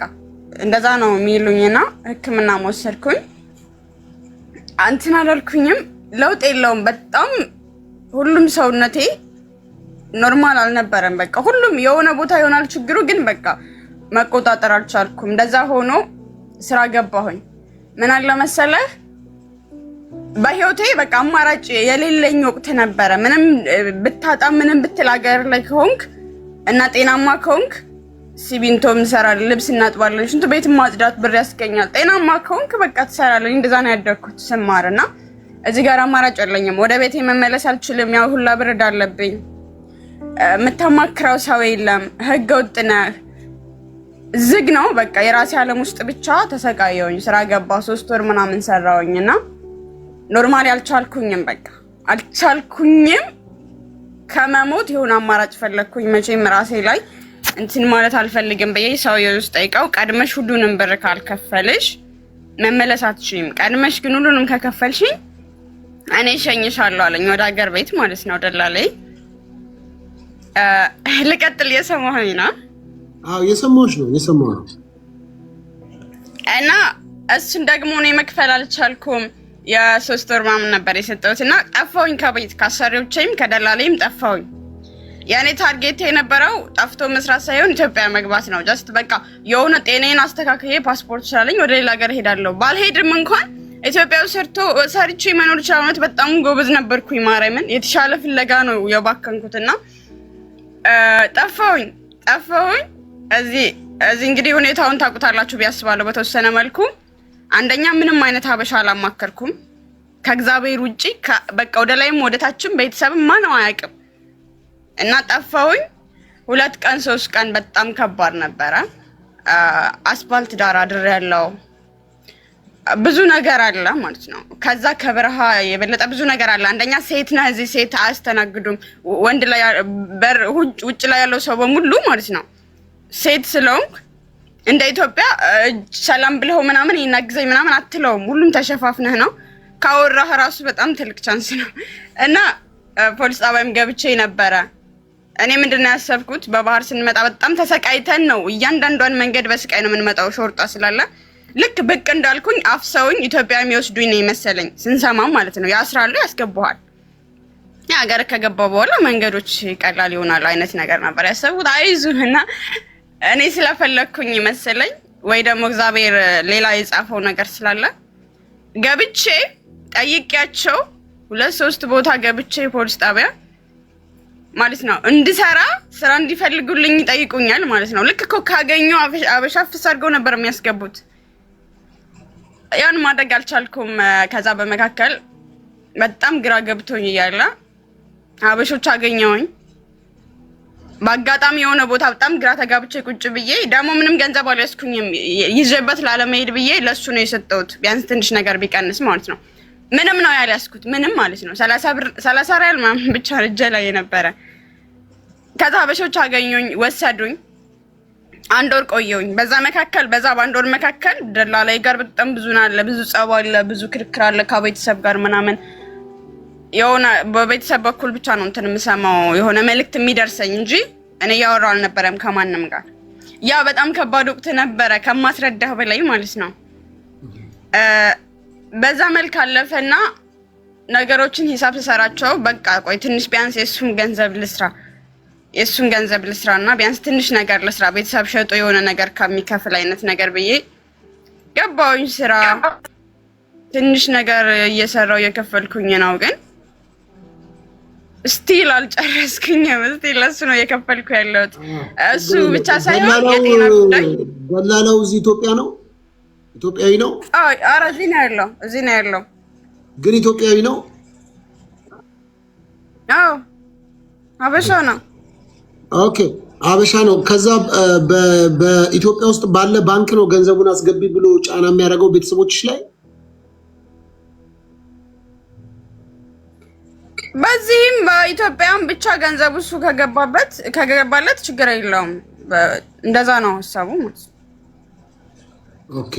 እንደዛ ነው የሚሉኝና ህክምና ወሰድኩኝ። አንተና አላልኩኝም። ለውጥ የለውም። በጣም ሁሉም ሰውነቴ ኖርማል አልነበረም። በቃ ሁሉም የሆነ ቦታ ይሆናል ችግሩ፣ ግን በቃ መቆጣጠር አልቻልኩም። እንደዛ ሆኖ ስራ ገባሁኝ። ምን አለ መሰለህ በህይወቴ በቃ አማራጭ የሌለኝ ወቅት ነበረ። ምንም ብታጣ ምንም ብትል ሀገር ላይ ከሆንክ እና ጤናማ ከሆንክ ሲሚንቶም እንሰራለን፣ ልብስ እናጥባለን፣ ሽንት ቤት ማጽዳት ብር ያስገኛል። ጤናማ ከሆንክ በቃ ትሰራለህ። እንደዛ ነው ያደግኩት ስማርና እዚህ ጋር አማራጭ የለኝም። ወደ ቤቴ መመለስ አልችልም። ያው ሁላ ብርድ አለብኝ። የምታማክረው ሰው የለም። ህገ ወጥ ነህ። ዝግ ነው በቃ። የራሴ ዓለም ውስጥ ብቻ ተሰቃየሁኝ። ስራ ገባሁ 3 ወር ምናምን ሰራሁኝና ኖርማሊ አልቻልኩኝም። በቃ አልቻልኩኝም። ከመሞት የሆነ አማራጭ ፈለግኩኝ። መቼም ራሴ ላይ እንትን ማለት አልፈልግም ብዬ ሰውዬው ውስጥ ጠይቀው ቀድመሽ ሁሉንም ብር ካልከፈልሽ መመለስ አትችይም፣ ቀድመሽ ግን ሁሉንም ከከፈልሽኝ እኔ እሸኝሻለሁ አለኝ። ወደ ሀገር ቤት ማለት ነው። ደላላይ ልቀጥል። የሰማሁኝ ነው? አዎ የሰማሁሽ ነው። የሰማሁ ነው። እና እሱን ደግሞ እኔ መክፈል አልቻልኩም። የ3 ወር ምናምን ነበር የሰጠሁት እና ጠፋሁኝ ከቤት ከአሰሪዎቼም ከደላላይም ጠፋሁኝ። ያኔ ታርጌት የነበረው ጠፍቶ መስራት ሳይሆን ኢትዮጵያ መግባት ነው። ጀስት በቃ የሆነ ጤናዬን አስተካክዬ ፓስፖርት ስላለኝ ወደ ሌላ ሀገር ሄዳለሁ። ባልሄድም እንኳን ኢትዮጵያ ሰርቼ መኖር ይችላል። በጣም ጎበዝ ነበርኩኝ። ማርያምን የተሻለ ፍለጋ ነው የባከንኩትና ጠፋሁኝ። እዚህ እንግዲህ ሁኔታውን ታውቁታላችሁ ቢያስባለሁ በተወሰነ መልኩ። አንደኛ ምንም አይነት ሀበሻ አላማከርኩም ከእግዚአብሔር ውጪ። በቃ ወደ ላይም ወደ ታችም ቤተሰብም ማነው አያውቅም። እና ጠፋሁኝ 2 ቀን 3 ቀን በጣም ከባድ ነበረ። አስፋልት ዳር አድሬያለሁ። ብዙ ነገር አለ ማለት ነው። ከዛ ከበረሃ የበለጠ ብዙ ነገር አለ። አንደኛ ሴት ነህ፣ እዚህ ሴት አያስተናግዱም። ወንድ ላይ ውጭ ላይ ያለው ሰው በሙሉ ማለት ነው ሴት ስለሆንክ እንደ ኢትዮጵያ ሰላም ብለው ምናምን ይናግዘኝ ምናምን አትለውም። ሁሉም ተሸፋፍነህ ነው። ካወራህ ራሱ በጣም ትልቅ ቻንስ ነው። እና ፖሊስ ጣቢያም ገብቼ ነበረ። እኔ ምንድነው ያሰብኩት በባህር ስንመጣ በጣም ተሰቃይተን ነው። እያንዳንዷን መንገድ በስቃይ ነው የምንመጣው ሾርጣ ስላለ። ልክ ብቅ እንዳልኩኝ አፍሰውኝ ኢትዮጵያ የሚወስዱኝ ነው መሰለኝ። ስንሰማም ማለት ነው ያስራሉ፣ ያስገቡሃል። ሀገር ከገባ በኋላ መንገዶች ቀላል ይሆናል አይነት ነገር ነበር ያሰብኩት። አይዙህና እኔ ስለፈለኩኝ መሰለኝ ወይ ደግሞ እግዚአብሔር ሌላ የጻፈው ነገር ስላለ ገብቼ ጠይቄያቸው 2-3 ቦታ ገብቼ ፖሊስ ጣቢያ ማለት ነው እንድሰራ ስራ እንዲፈልጉልኝ ይጠይቁኛል ማለት ነው። ልክ እኮ ካገኘው አበሻ ፍስ አድርገው ነበር የሚያስገቡት። ያን ማድረግ አልቻልኩም። ከዛ በመካከል በጣም ግራ ገብቶኝ እያለ አበሾች አገኘውኝ። በአጋጣሚ የሆነ ቦታ በጣም ግራ ተጋብቼ ቁጭ ብዬ ደግሞ ምንም ገንዘብ አልያዝኩኝም ይዤበት ላለመሄድ ብዬ ለሱ ነው የሰጠሁት። ቢያንስ ትንሽ ነገር ቢቀንስ ማለት ነው። ምንም ነው ያልያዝኩት፣ ምንም ማለት ነው። 30 ሪያል ምናምን ብቻ እጄ ላይ የነበረ። ከዛ አበሾች አገኙኝ፣ ወሰዱኝ። 1 ወር ቆየሁኝ። በዛ በ1 ወር መካከል ደላላይ ጋር በጣም ብዙ አለ፣ ብዙ ጸብ አለ፣ ብዙ ክርክር አለ ከቤተሰብ ጋር ምናምን። የሆነ በቤተሰብ በኩል ብቻ ነው እንትን የምሰማው የሆነ መልእክት የሚደርሰኝ እንጂ እኔ ያወራው አልነበረም ከማንም ጋር። ያ በጣም ከባድ ወቅት ነበረ ከማስረዳህ በላይ ማለት ነው። በዛ መልክ አለፈና ነገሮችን ሂሳብ ተሰራቸው። በቃ ቆይ ትንሽ ቢያንስ የሱን ገንዘብ ልስራና ቢያንስ ትንሽ ነገር ልስራ ቤተሰብ ሸጦ የሆነ ነገር ከሚከፍል አይነት ነገር ብዬ ገባሁኝ ስራ። ትንሽ ነገር እየሰራው እየከፈልኩኝ ነው። ግን ስቲል አልጨረስኩኝም። ስቲል እሱ ነው የከፈልኩ ያለሁት። እሱ ብቻ ሳይሆን የጤና ጉዳይ ደላላው እዚህ ኢትዮጵያ ነው፣ ኢትዮጵያዊ ነው። ኧረ እዚህ ነው ያለው ግን ኢትዮጵያዊ ነው። አዎ አበሻ ነው። ኦኬ አበሻ ነው። ከዛ በኢትዮጵያ ውስጥ ባለ ባንክ ነው ገንዘቡን አስገቢ ብሎ ጫና የሚያደርገው ቤተሰቦችሽ ላይ። በዚህም በኢትዮጵያም ብቻ ገንዘቡ እሱ ከገባለት ችግር የለውም። እንደዛ ነው ሀሳቡ ማለት ነው። ኦኬ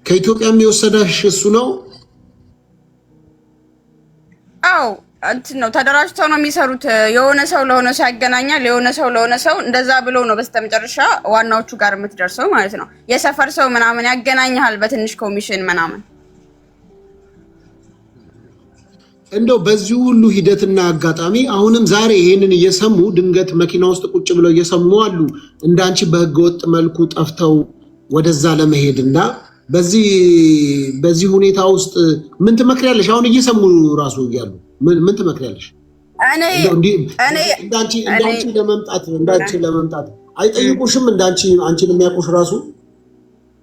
ከኢትዮጵያ የሚወሰደሽ እሱ ነው። አዎ እንትን ነው ተደራጅተው ነው የሚሰሩት። የሆነ ሰው ለሆነ ሰው ያገናኛል፣ የሆነ ሰው ለሆነ ሰው እንደዛ ብሎ ነው በስተመጨረሻ ዋናዎቹ ጋር የምትደርሰው ማለት ነው። የሰፈር ሰው ምናምን ያገናኛል በትንሽ ኮሚሽን ምናምን። እንደው በዚህ ሁሉ ሂደትና አጋጣሚ አሁንም ዛሬ ይሄንን እየሰሙ ድንገት መኪና ውስጥ ቁጭ ብለው እየሰሙ አሉ እንዳንቺ በህገወጥ መልኩ ጠፍተው ወደዛ ለመሄድና በዚህ ሁኔታ ውስጥ ምን ትመክሪያለሽ? አሁን እየሰሙ ራሱ እያሉ ምን ትመክሪያለሽ? እንዳንቺ ለመምጣት አይጠይቁሽም? አንቺን የሚያውቁሽ ራሱ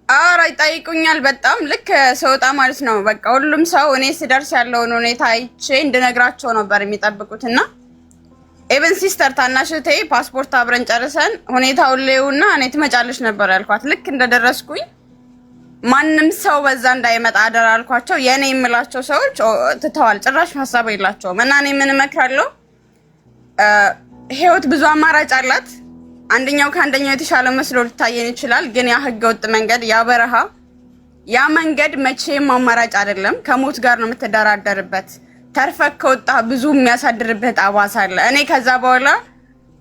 ኧረ ይጠይቁኛል በጣም ልክ ስወጣ ማለት ነው። በቃ ሁሉም ሰው እኔ ስደርስ ያለውን ሁኔታ አይቼ እንድነግራቸው ነበር የሚጠብቁት። እና ኢቨን ሲስተር ታናሽ እህቴ ፓስፖርት አብረን ጨርሰን ሁኔታውን ላዩና እኔ ትመጫለሽ ነበር ያልኳት። ልክ እንደደረስኩኝ ማንም ሰው በዛ እንዳይመጣ አደራ አልኳቸው። የኔ የምላቸው ሰዎች ትተዋል፣ ጭራሽ ሀሳብ የላቸውም። እና እኔ ምን እመክራለሁ፣ ህይወት ብዙ አማራጭ አላት። አንደኛው ከአንደኛው የተሻለ መስሎ ሊታየን ይችላል፣ ግን ያ ህገወጥ መንገድ፣ ያ በረሃ፣ ያ መንገድ መቼም አማራጭ አይደለም። ከሞት ጋር ነው የምትደራደርበት። ተርፈክ ከወጣ ብዙ የሚያሳድርብህ ጠባሳ አለ። እኔ ከዛ በኋላ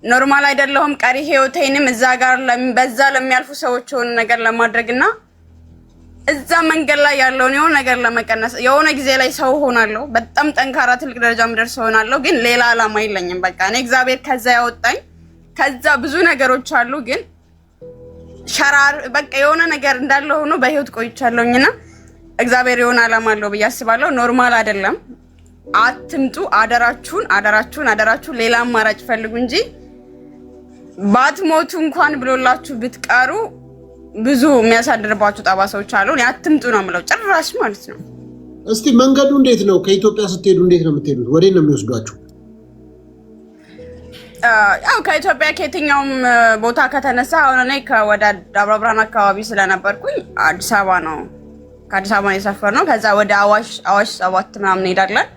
ኖርማል አይደለሁም። ቀሪ ህይወቴንም እዛ ጋር በዛ ለሚያልፉ ሰዎች የሆነ ነገር ለማድረግና እዛ መንገድ ላይ ያለውን የሆነ ነገር ለመቀነስ የሆነ ጊዜ ላይ ሰው ሆናለሁ። በጣም ጠንካራ ትልቅ ደረጃ ምደርስ ሆናለሁ፣ ግን ሌላ አላማ የለኝም። በቃ እኔ እግዚአብሔር ከዛ ያወጣኝ ከዛ ብዙ ነገሮች አሉ፣ ግን ሸራር በቃ የሆነ ነገር እንዳለ ሆኖ በህይወት ቆይቻለሁኝና እግዚአብሔር የሆነ አላማ አለው ብዬ አስባለሁ። ኖርማል አይደለም። አትምጡ፣ አደራችሁን ሌላ አማራጭ ፈልጉ እንጂ ባትሞቱ እንኳን ብሎላችሁ ብትቀሩ ብዙ የሚያሳድርባችሁ ጠባሳዎች አሉ። አትምጡ ነው የምለው ጭራሽ ማለት ነው። እስቲ መንገዱ እንዴት ነው? ከኢትዮጵያ ስትሄዱ እንዴት ነው የምትሄዱት? ወዴት ነው የሚወስዷችሁ? ያው ከኢትዮጵያ ከየትኛውም ቦታ ከተነሳ አሁን እኔ ወደ ደብረ ብርሃን አካባቢ ስለነበርኩኝ አዲስ አበባ ነው፣ ከአዲስ አበባ የሰፈር ነው። ከዛ ወደ አዋሽ 7 ምናምን እንሄዳለን።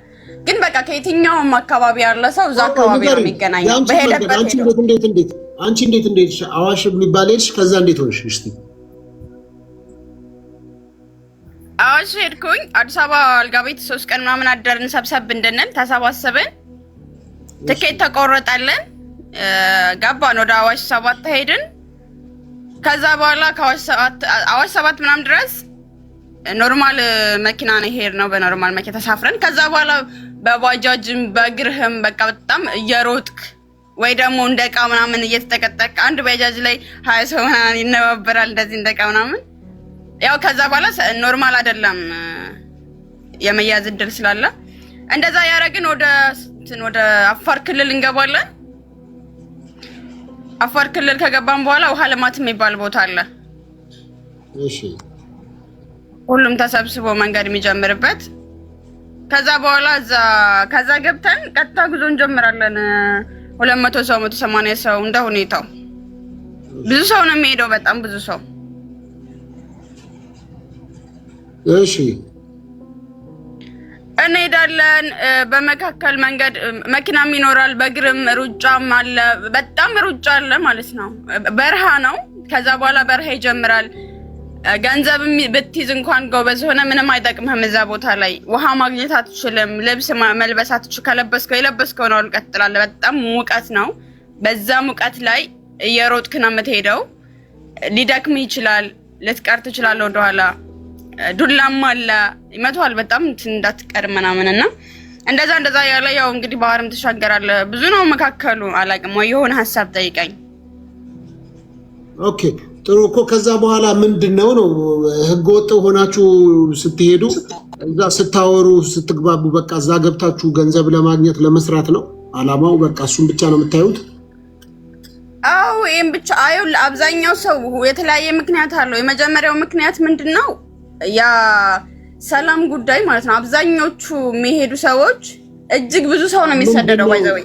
ግን በቃ ከየትኛውም አካባቢ ያለ ሰው እዛ አካባቢ ነው የሚገናኘው። በሄደበት አንቺ እንዴት አዋሽ የሚባል ሄድሽ? ከዛ እንዴት ሆንሽ? እስቲ አዋሽ ሄድኩኝ። አዲስ አበባ አልጋ ቤት 3 ቀን ምናምን አደርን። ሰብሰብ እንድንል ተሰባሰብን። ትኬት ተቆረጠልን። ገባን። ወደ አዋሽ 7 ሄድን። ከዛ በኋላ አዋሽ 7 ምናምን ድረስ ኖርማል መኪና ነው ሄድነው። በኖርማል መኪና ተሳፍረን ከዛ በኋላ በባጃጅም በእግርህም በቃ በጣም እየሮጥክ ወይ ደግሞ እንደ ዕቃ ምናምን እየተጠቀጠቅ አንድ ባጃጅ ላይ 20 ሰው ምናምን ይነባበራል እንደዚህ እንደ ዕቃ ምናምን። ያው ከዛ በኋላ ኖርማል አይደለም የመያዝ እድል ስላለ እንደዛ ያረግን ወደ አፋር ክልል እንገባለን። አፋር ክልል ከገባን በኋላ ውሃ ልማት የሚባል ቦታ አለ። እሺ ሁሉም ተሰብስቦ መንገድ የሚጀምርበት። ከዛ በኋላ ከዛ ገብተን ቀጥታ ጉዞ እንጀምራለን። 200 ሰው 180 ሰው እንደ ሁኔታው ብዙ ሰው ነው የሚሄደው፣ በጣም ብዙ ሰው። እሺ እንሄዳለን። በመካከል መንገድ መኪናም ይኖራል፣ በእግርም ሩጫም አለ። በጣም ሩጫ አለ ማለት ነው። በረሃ ነው። ከዛ በኋላ በረሃ ይጀምራል። ገንዘብ ብትይዝ እንኳን ጎበዝ ሆነ ምንም አይጠቅምህም። እዛ ቦታ ላይ ውሃ ማግኘት አትችልም። ልብስ መልበስ አትችልም። የለበስከው ነው ትቀጥላለህ። በጣም ሙቀት ነው። በዛ ሙቀት ላይ እየሮጥክ ነው የምትሄደው። ሊደክምህ ይችላል። ልትቀር ትችላለህ ወደኋላ። ዱላም አለ፣ ይመታዋል በጣም እንዳትቀር ምናምን እና እንደዛ ያለ ያው እንግዲህ ባህርም ትሻገራለህ። ብዙ ነው መካከሉ። አላውቅም ወይ የሆነ ሀሳብ ጠይቀኝ። ኦኬ ጥሩ እኮ። ከዛ በኋላ ምንድነው ነው ህገወጥ ሆናችሁ ስትሄዱ እዛ ስታወሩ ስትግባቡ በቃ እዛ ገብታችሁ ገንዘብ ለማግኘት ለመስራት ነው? አላማው በቃ እሱን ብቻ ነው የምታዩት? አዎ ይሄን ብቻ አዩ። አብዛኛው ሰው የተለያየ ምክንያት አለው። የመጀመሪያው ምክንያት ምንድነው? ያ ሰላም ጉዳይ ማለት ነው። አብዛኞቹ የሚሄዱ ሰዎች እጅግ ብዙ ሰው ነው የሚሰደደው። ባይዘው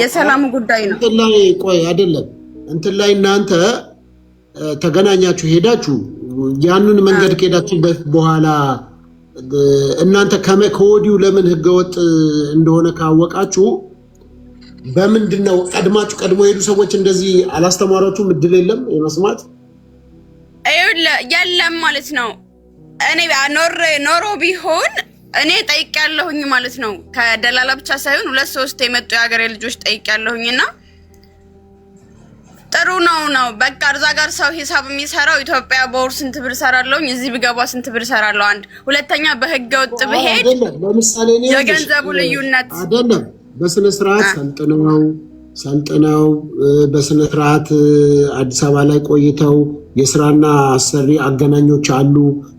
የሰላም ጉዳይ ነው። እንትን ላይ ቆይ አይደለም እንትን ላይ እናንተ ተገናኛችሁ ሄዳችሁ ያንን መንገድ ከሄዳችሁ በኋላ እናንተ ከወዲሁ ለምን ህገወጥ እንደሆነ ካወቃችሁ በምንድነው ቀድሞ ሄዱ ሰዎች እንደዚህ አላስተማራችሁም? እድል የለም የመስማት የለም ማለት ነው። እኔ ኖሮ ቢሆን እኔ ጠይቄያለሁኝ ማለት ነው። ከደላላ ብቻ ሳይሆን 2-3 የመጡ የሀገሬ ልጆች ጠይቄያለሁኝና ጥሩ ነው። በቃ እዛ ጋር ሰው ሂሳብ የሚሰራው ኢትዮጵያ በወር ስንት ብር ሰራለሁኝ፣ እዚህ ብገባ ስንት ብር ሰራለሁ። አንድ ሁለተኛ በህገ ወጥ ብሄድ ለምሳሌ ነው የገንዘቡ ልዩነት አይደለም። በስነ ስርዓት ሰልጥነው በስነ ስርዓት አዲስ አበባ ላይ ቆይተው የስራና አሰሪ አገናኞች አሉ።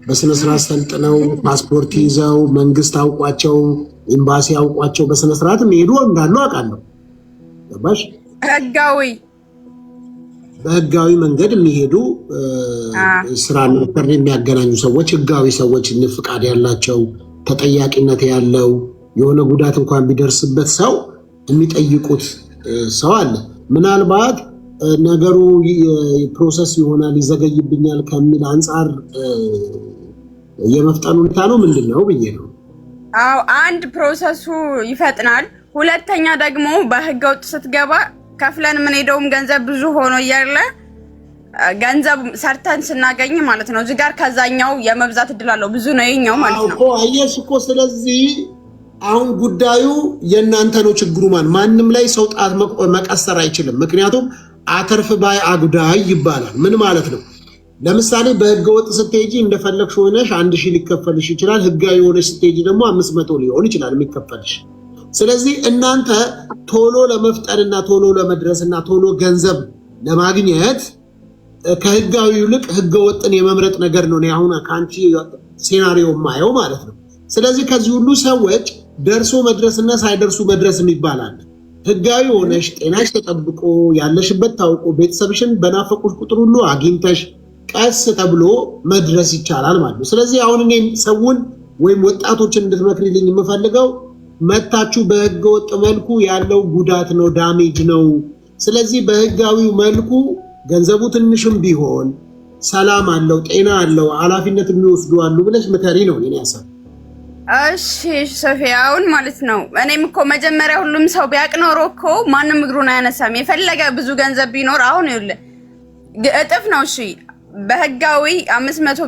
በስነ ስርዓት ሰልጥነው ፓስፖርት ይዘው መንግስት አውቋቸው ኤምባሲ አውቋቸው በስነ ስርዓት የሚሄዱ እንዳሉ አውቃለሁ። ገባሽ? በህጋዊ መንገድ የሚሄዱ ስራና አሰሪ የሚያገናኙ ሰዎች ህጋዊ ሰዎች ፍቃድ ያላቸው ተጠያቂነት ያለው የሆነ ጉዳት እንኳን ቢደርስበት ሰው የሚጠይቁት ሰው አለ። ምናልባት ነገሩ ፕሮሰስ ይሆናል ይዘገይብኛል ከሚል አንፃር የመፍጠኑ ሁኔታ ነው ምንድነው ብዬ ነው። አዎ አንድ ፕሮሰሱ ይፈጥናል። ሁለተኛ ደግሞ በህገ ወጥ ስትገባ ከፍለን ምን ሄደውም ገንዘብ ብዙ ሆኖ እያለ ገንዘብ ሰርተን ስናገኝ ማለት ነው እዚህ ጋር ከዛኛው የመብዛት እድል አለው። ብዙ ነው የኛው ማለት ነው። አየሽ እኮ ስለዚህ አሁን ጉዳዩ የእናንተ ነው ችግሩ። ማንም ላይ ሰው ጣት መቀሰር አይችልም። ምክንያቱም አተርፍ ባይ አጉዳይ ይባላል። ምን ማለት ነው? ለምሳሌ በህገ ወጥ ስትሄጂ እንደፈለግሽ ሆነሽ 1000 ሊከፈልሽ ይችላል። ህጋዊ ሆነሽ ስትሄጂ ደግሞ 500 ሊሆን ይችላል የሚከፈልሽ። ስለዚህ እናንተ ቶሎ ለመፍጠርና ቶሎ ለመድረስና ቶሎ ገንዘብ ለማግኘት ከህጋዊ ይልቅ ህገ ወጥን የመምረጥ ነገር ነው አሁን ካንቺ ሴናሪዮ ማየው ማለት ነው። ስለዚህ ከዚህ ሁሉ ሰዎች ደርሶ መድረስና ሳይደርሱ መድረስ ይባላል። ህጋዊ ሆነሽ ጤናሽ ተጠብቆ ያለሽበት ታውቆ ቤተሰብሽን በናፈቁሽ ቁጥር ሁሉ አግኝተሽ ቀስ ተብሎ መድረስ ይቻላል ማለት ነው። ስለዚህ አሁን እኔ ሰውን ወይም ወጣቶችን እንድትመክሪልኝ የምፈልገው መታችሁ በህገወጥ መልኩ ያለው ጉዳት ነው፣ ዳሜጅ ነው። ስለዚህ በህጋዊው መልኩ ገንዘቡ ትንሽም ቢሆን ሰላም አለው፣ ጤና አለው፣ ኃላፊነት የሚወስዱ አሉ ብለሽ ምከሪ ነው እኔ ያሰብ። እሺ ሶፊያውን ማለት ነው። እኔም እኮ መጀመሪያ ሁሉም ሰው ቢያቅ ኖሮ እኮ ማንም እግሩን አያነሳም። የፈለገ ብዙ ገንዘብ ቢኖር አሁን ይኸውልህ እጥፍ ነው። እሺ በህጋዊ 500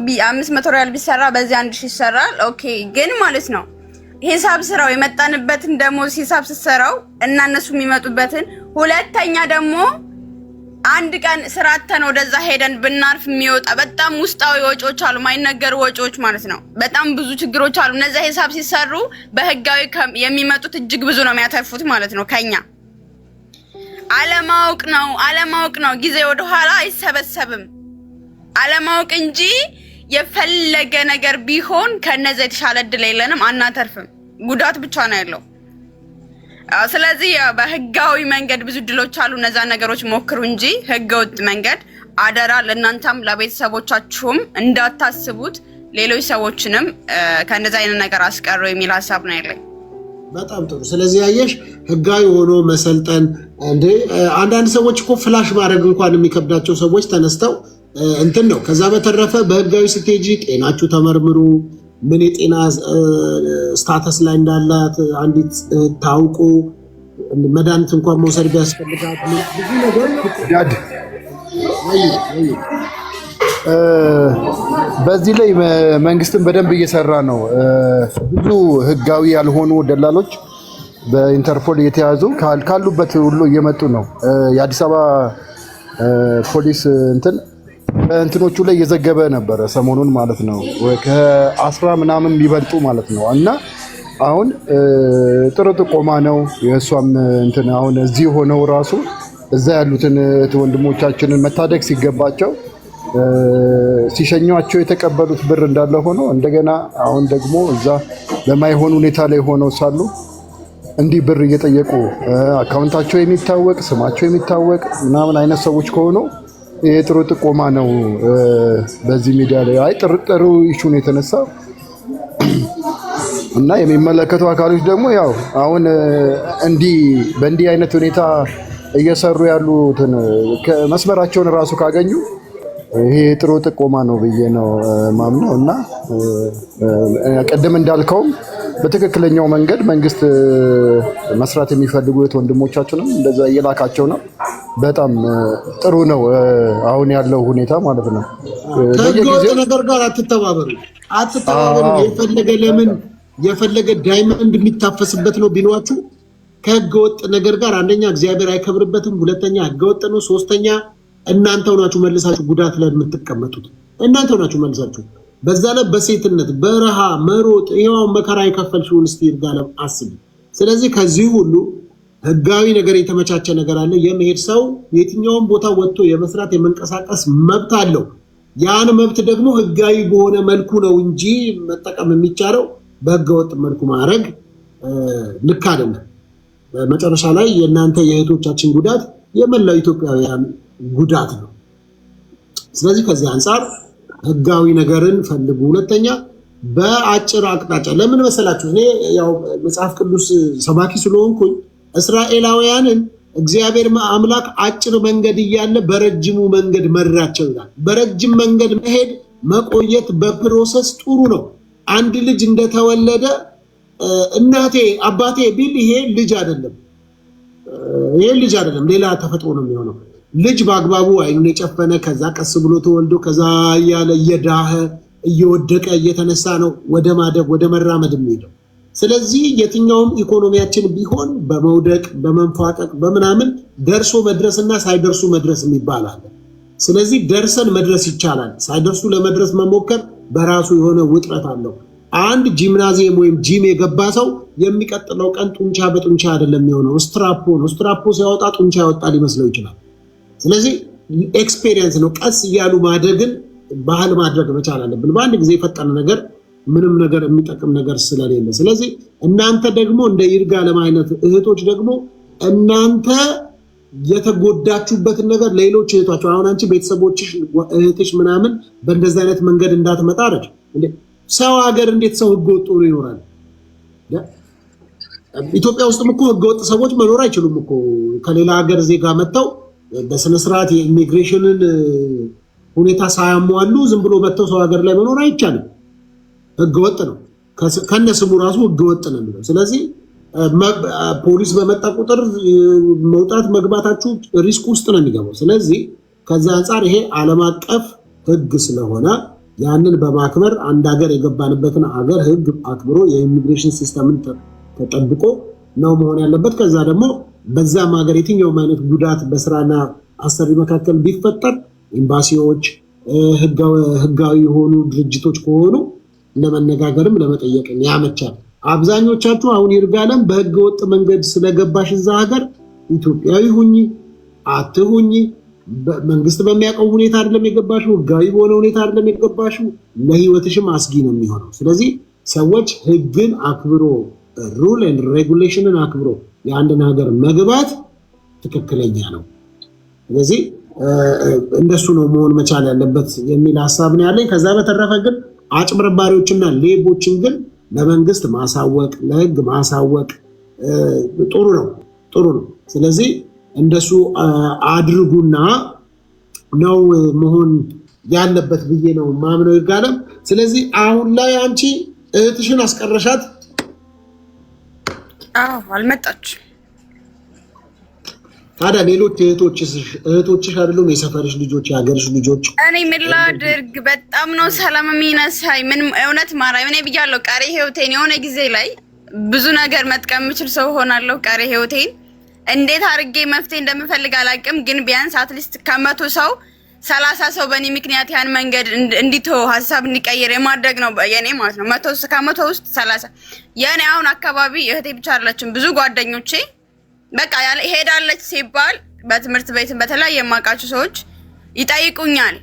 ሪያል ቢሰራ በዚህ 1000 ይሰራል። ኦኬ ግን ማለት ነው ሂሳብ ስራው የመጣንበትን ደሞዝ ሂሳብ ስሰራው እና እነሱ የሚመጡበትን ሁለተኛ ደግሞ አንድ ቀን ስራተን ወደዛ ሄደን ብናርፍ የሚወጣ በጣም ውስጣዊ ወጪዎች አሉ፣ ማይነገሩ ወጪዎች ማለት ነው። በጣም ብዙ ችግሮች አሉ። እነዛ ሂሳብ ሲሰሩ በህጋዊ የሚመጡት እጅግ ብዙ ነው የሚያተርፉት ማለት ነው። ከኛ አለማወቅ ነው። ጊዜ ወደ ኋላ አይሰበሰብም። አለማወቅ እንጂ የፈለገ ነገር ቢሆን ከነዛ የተሻለ እድል የለንም፣ አናተርፍም። ጉዳት ብቻ ነው ያለው። ስለዚህ በህጋዊ መንገድ ብዙ ድሎች አሉ። እነዛ ነገሮች ሞክሩ እንጂ ህገወጥ መንገድ አደራ ለእናንተም ለቤተሰቦቻችሁም እንዳታስቡት፣ ሌሎች ሰዎችንም ከነዛ አይነት ነገር አስቀሩ የሚል ሀሳብ ነው ያለኝ። በጣም ጥሩ። ስለዚህ ያየሽ ህጋዊ ሆኖ መሰልጠን እንዴ አንዳንድ ሰዎች እኮ ፍላሽ ማድረግ እንኳን የሚከብዳቸው ሰዎች ተነስተው እንትን ነው። ከዛ በተረፈ በህጋዊ ስትሄጂ ጤናችሁ ተመርምሩ። ምን የጤና ስታተስ ላይ እንዳላት አንዲት ታውቁ። መድኃኒት እንኳን መውሰድ ቢያስፈልጋት ብዙ ነገር በዚህ ላይ መንግስትን በደንብ እየሰራ ነው። ብዙ ህጋዊ ያልሆኑ ደላሎች በኢንተርፖል እየተያዙ ካሉበት ሁሉ እየመጡ ነው። የአዲስ አበባ ፖሊስ እንትኖቹ ላይ እየዘገበ ነበረ ሰሞኑን ማለት ነው። ከ10 ምናምን የሚበልጡ ማለት ነው። እና አሁን ጥሩ ጥቆማ ነው የእሷም አሁን እዚህ ሆነው ራሱ እዛ ያሉትን ወንድሞቻችንን መታደግ ሲገባቸው ሲሸኟቸው የተቀበሉት ብር እንዳለ ሆኖ እንደገና አሁን ደግሞ እዛ በማይሆን ሁኔታ ላይ ሆነው ሳሉ እንዲህ ብር እየጠየቁ አካውንታቸው የሚታወቅ ስማቸው የሚታወቅ ምናምን አይነት ሰዎች ከሆኑ ይሄ ጥሩ ጥቆማ ነው። በዚህ ሚዲያ ላይ አይ ጥርጥሩ ኢሹን የተነሳ እና የሚመለከቱ አካሎች ደግሞ ያው አሁን በእንዲህ አይነት ሁኔታ እየሰሩ ያሉትን መስመራቸውን ራሱ ካገኙ ይሄ ጥሩ ጥቆማ ነው ብዬ ነው ማምነው። እና ቅድም እንዳልከውም በትክክለኛው መንገድ መንግስት መስራት የሚፈልጉት ወንድሞቻችንም እንደዛ እየላካቸው ነው። በጣም ጥሩ ነው አሁን ያለው ሁኔታ ማለት ነው። ከህገወጥ ነገር ጋር አትተባበሩ። የፈለገ ዳይመንድ የሚታፈስበት ነው ቢሏችሁ ከህገወጥ ነገር ጋር አንደኛ እግዚአብሔር አይከብርበትም፣ ሁለተኛ ህገወጥ ነው፣ ሶስተኛ እናንተው ናችሁ መልሳችሁ ጉዳት ላይ የምትቀመጡት እናንተው ናችሁ መልሳችሁ። በዛ ላይ በሴትነት በረሃ መሮጥ ይሄው መከራ የከፈልሽውን እስቲ ይርጋለም አስቢ። ስለዚህ ከዚህ ሁሉ ህጋዊ ነገር የተመቻቸ ነገር አለ። የመሄድ ሰው የትኛውን ቦታ ወጥቶ የመስራት የመንቀሳቀስ መብት አለው። ያን መብት ደግሞ ህጋዊ በሆነ መልኩ ነው እንጂ መጠቀም የሚቻለው በህገወጥ መልኩ ማድረግ ልክ አይደለም። በመጨረሻ ላይ የእናንተ የእህቶቻችን ጉዳት የመላው ኢትዮጵያውያን ጉዳት ነው። ስለዚህ ከዚህ አንፃር ህጋዊ ነገርን ፈልጉ። ሁለተኛ በአጭር አቅጣጫ ለምን መሰላችሁ? እኔ ያው መጽሐፍ ቅዱስ ሰባኪ ስለሆንኩኝ እስራኤላውያንን እግዚአብሔር አምላክ አጭር መንገድ እያለ በረጅሙ መንገድ መራቸው ይላል። በረጅም መንገድ መሄድ መቆየት በፕሮሰስ ጥሩ ነው። አንድ ልጅ እንደተወለደ እናቴ አባቴ ቢል ይሄ ልጅ አይደለም፣ ሌላ ተፈጥሮ ነው የሚሆነው። ልጅ በአግባቡ አይኑን የጨፈነ ከዛ ቀስ ብሎ ተወልዶ ከዛ እያለ እየዳኸ እየወደቀ እየተነሳ ነው ወደ ማደግ ወደ መራመድ የሚሄደው። ስለዚህ የትኛውም ኢኮኖሚያችን ቢሆን በመውደቅ በመንፏቀቅ በምናምን ደርሶ መድረስና ሳይደርሱ መድረስ የሚባል አለ። ስለዚህ ደርሰን መድረስ ይቻላል። ሳይደርሱ ለመድረስ መሞከር በራሱ የሆነ ውጥረት አለው። አንድ ጂምናዚየም ወይም ጂም የገባ ሰው የሚቀጥለው ቀን ጡንቻ በጡንቻ አይደለም የሚሆነው፣ ስትራፖ ነው። ስትራፖ ሲያወጣ ጡንቻ ያወጣ ሊመስለው ይችላል። ስለዚህ ኤክስፔሪየንስ ነው። ቀስ እያሉ ማደግን ባህል ማድረግ መቻል አለብን። በአንድ ጊዜ የፈጠነ ነገር ምንም ነገር የሚጠቅም ነገር ስለሌለ፣ ስለዚህ እናንተ ደግሞ እንደ ይርጋለም አይነት እህቶች ደግሞ እናንተ የተጎዳችሁበትን ነገር ሌሎች እህቶች አሁን አንቺ ቤተሰቦችሽ እህትሽ ምናምን በእንደዚህ አይነት መንገድ እንዳትመጣ አይደል እንዴ? ሰው ሀገር እንዴት ሰው ህገወጥ ሆኖ ይኖራል? ኢትዮጵያ ውስጥም እኮ ህገወጥ ሰዎች መኖር አይችሉም እኮ። ከሌላ ሀገር ዜጋ መጥተው በስነ ስርዓት የኢሚግሬሽንን ሁኔታ ሳያሟሉ ዝም ብሎ መጥተው ሰው ሀገር ላይ መኖር አይቻልም። ህገወጥ ነው። ከነስሙ ራሱ ህገወጥ ነው የሚለው። ስለዚህ ፖሊስ በመጣ ቁጥር መውጣት መግባታችሁ ሪስክ ውስጥ ነው የሚገባው። ስለዚህ ከዛ አንፃር ይሄ ዓለም አቀፍ ህግ ስለሆነ ያንን በማክበር አንድ ሀገር የገባንበትን ሀገር ህግ አክብሮ የኢሚግሬሽን ሲስተምን ተጠብቆ ነው መሆን ያለበት። ከዛ ደግሞ በዛም ሀገር የትኛውም አይነት ጉዳት በስራና አሰሪ መካከል ቢፈጠር ኤምባሲዎች፣ ህጋዊ የሆኑ ድርጅቶች ከሆኑ ለመነጋገርም ለመጠየቅም ያመቻል። አብዛኞቻችሁ አሁን ይርጋለም በህገ ወጥ መንገድ ስለገባሽ እዛ ሀገር ኢትዮጵያዊ ሁኚ አትሁኚ መንግስት በሚያውቀው ሁኔታ አይደለም የገባሽው፣ ህጋዊ በሆነ ሁኔታ አይደለም የገባሽው፣ ለህይወትሽም አስጊ ነው የሚሆነው። ስለዚህ ሰዎች ህግን አክብሮ ሩል ኤንድ ሬጉሌሽንን አክብሮ የአንድን ሀገር መግባት ትክክለኛ ነው። ስለዚህ እንደሱ ነው መሆን መቻል ያለበት የሚል ሀሳብ ነው ያለኝ። ከዛ በተረፈ ግን አጭበርባሪዎችና ሌቦችን ግን ለመንግስት ማሳወቅ ለህግ ማሳወቅ ጥሩ ነው። ስለዚህ እንደሱ አድርጉና ነው መሆን ያለበት ብዬ ነው ማምነው ይርጋለም። ስለዚህ አሁን ላይ አንቺ እህትሽን አስቀረሻት? አዎ አልመጣች። ታዲያ ሌሎች እህቶችሽ አይደሉም? የሰፈርሽ ልጆች የሀገርሽ ልጆች? እኔ ምን ላድርግ? በጣም ነው ሰላም የሚነሳኝ። ምን እውነት ማርያም እኔ ብያለሁ። ቀሪ ህይወቴን የሆነ ጊዜ ላይ ብዙ ነገር መጥቀም የምችል ሰው ሆናለሁ። ቀሪ ህይወቴን እንዴት አድርጌ መፍትሄ እንደምፈልግ አላውቅም፣ ግን ቢያንስ አትሊስት ከመቶ ሰው 30 ሰው በእኔ ምክንያት ያን መንገድ እንዲተው ሀሳብ እንዲቀይር የማድረግ ነው የኔ ማለት ነው። ከመቶ ውስጥ 30 የኔ አሁን አካባቢ እህቴ ብቻ አይደለችም፣ ብዙ ጓደኞቼ በቃ ሄዳለች ሲባል በትምህርት ቤትም በተለያየ የማውቃቸው ሰዎች ይጠይቁኛል።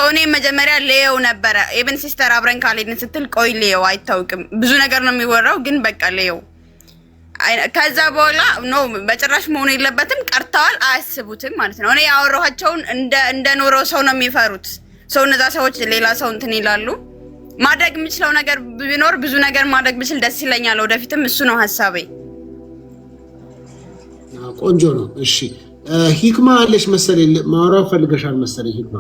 እኔ መጀመሪያ ሌየው ነበረ ኢቭን ሲስተር አብረን ካልሄድን ስትል ቆይ ሌየው አይታወቅም ብዙ ነገር ነው የሚወራው፣ ግን በቃ ሌየው ከዛ በኋላ ነው በጭራሽ መሆን የለበትም ቀርተዋል፣ አያስቡትም ማለት ነው። እኔ ያወራኋቸውን እንደ ኖረው ሰው ነው የሚፈሩት። ሰው እነዛ ሰዎች ሌላ ሰው እንትን ይላሉ። ማድረግ የምችለው ነገር ቢኖር ብዙ ነገር ማድረግ ብችል ደስ ይለኛል። ወደፊትም እሱ ነው ሐሳቤ። ቆንጆ ነው። እሺ ሂክማ አለሽ መሰለኝ ማውራት ፈልገሻል መሰለኝ ሂክማ።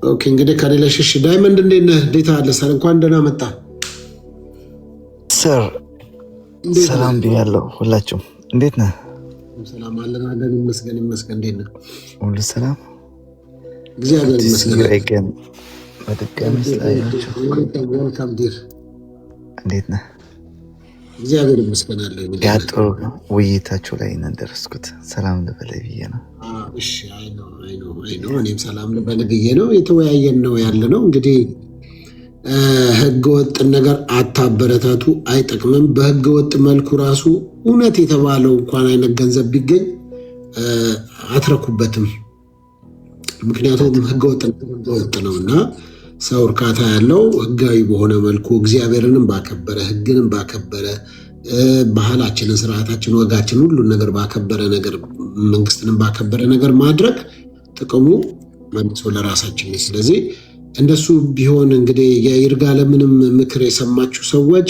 ኦኬ እንግዲህ ከሌለሽ እሺ። ዳይመንድ እንዴት ነህ? እንዴት አለ? ሰላም እንኳን ደህና መጣ ሰር። ሰላም ብያለሁ ሁላችሁም። እንዴት ነህ? ሰላም አለን አለን ይመስገን ይመስገን። እንዴት ነህ? ሁሉ ሰላም እግዚአብሔር ይመስገን። አይገም በድጋሚ ስላያችሁ ወልካም ዲር። እንዴት ነህ? እግዚአብሔር ይመስገን አለን። ያጡ ውይይታችሁ ላይ እንደደረስኩት ሰላም ልበለይ ብዬ ነው። እሺ አይ ነው እኔም ሰላም ልበልህ ብዬ ነው። የተወያየን ነው ያለ ነው እንግዲህ ህገወጥ ነገር አታበረታቱ፣ አይጠቅምም። በህገወጥ መልኩ ራሱ እውነት የተባለው እንኳን አይነት ገንዘብ ቢገኝ አትረኩበትም። ምክንያቱም ህገወጥ ነውና ሰው እርካታ ያለው ህጋዊ በሆነ መልኩ እግዚአብሔርንም ባከበረ ህግንም ባከበረ ባህላችንን፣ ስርዓታችን፣ ወጋችን ሁሉን ነገር ባከበረ ነገር መንግስትንም ባከበረ ነገር ማድረግ ጥቅሙ መልሶ ለራሳችን ነው። ስለዚህ እንደሱ ቢሆን እንግዲህ የይርጋለምንም ምክር የሰማችሁ ሰዎች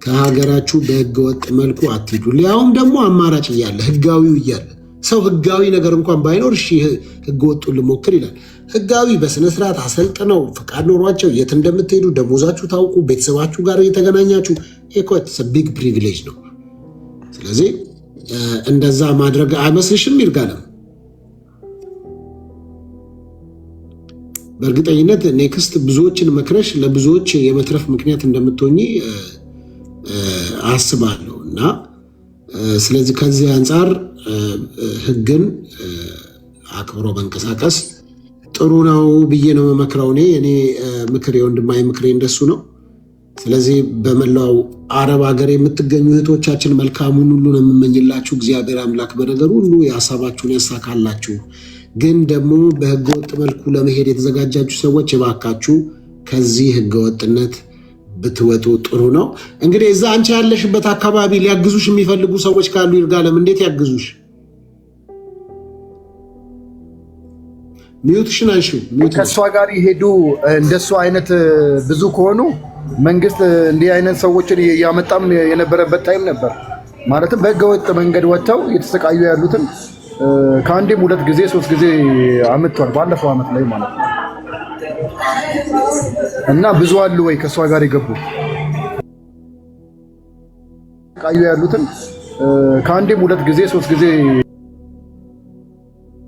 ከሀገራችሁ በህገወጥ መልኩ አትሂዱ። ሊያውም ደግሞ አማራጭ እያለ ህጋዊው እያለ ሰው ህጋዊ ነገር እንኳን ባይኖር እሺ ህገወጡን ልሞክር ይላል። ህጋዊ በስነ ስርዓት አሰልጥነው ፍቃድ ኖሯቸው የት እንደምትሄዱ ደሞዛችሁ ታውቁ ቤተሰባችሁ ጋር የተገናኛችሁ ኢኮትስ ቢግ ፕሪቪሌጅ ነው። ስለዚህ እንደዛ ማድረግ አይመስልሽም ይርጋለም? በእርግጠኝነት ኔክስት ብዙዎችን መክረሽ ለብዙዎች የመትረፍ ምክንያት እንደምትሆኚ አስባለሁ እና ስለዚህ ከዚህ አንጻር ህግን አክብሮ መንቀሳቀስ ጥሩ ነው ብዬ ነው መመክረው። እኔ ምክሬ ወንድማዊ ምክሬ እንደሱ ነው። ስለዚህ በመላው አረብ ሀገር የምትገኙ እህቶቻችን መልካሙን ሁሉ ነው የምመኝላችሁ። እግዚአብሔር አምላክ በነገር ሁሉ የሀሳባችሁን ያሳካላችሁ። ግን ደግሞ በህገወጥ መልኩ ለመሄድ የተዘጋጃችሁ ሰዎች እባካችሁ ከዚህ ህገወጥነት ብትወጡ ጥሩ ነው። እንግዲህ እዛ አንቺ ያለሽበት አካባቢ ሊያግዙሽ የሚፈልጉ ሰዎች ካሉ ይርጋለም እንዴት ያግዙሽ? ሚዩትሽን አንሺው። ከእሷ ጋር ይሄዱ እንደሱ አይነት ብዙ ከሆኑ መንግስት እንዲህ አይነት ሰዎችን እያመጣም የነበረበት ታይም ነበር። ማለትም በህገወጥ መንገድ ወጥተው የተሰቃዩ ያሉትን ከአንዴም 2 ጊዜ 3 ጊዜ አመጥቷል። ባለፈው አመት ላይ ማለት ነው። እና ብዙ አሉ ወይ ከሷ ጋር የገቡ ተሰቃዩ ያሉትን ከአንዴም 2 ጊዜ 3 ጊዜ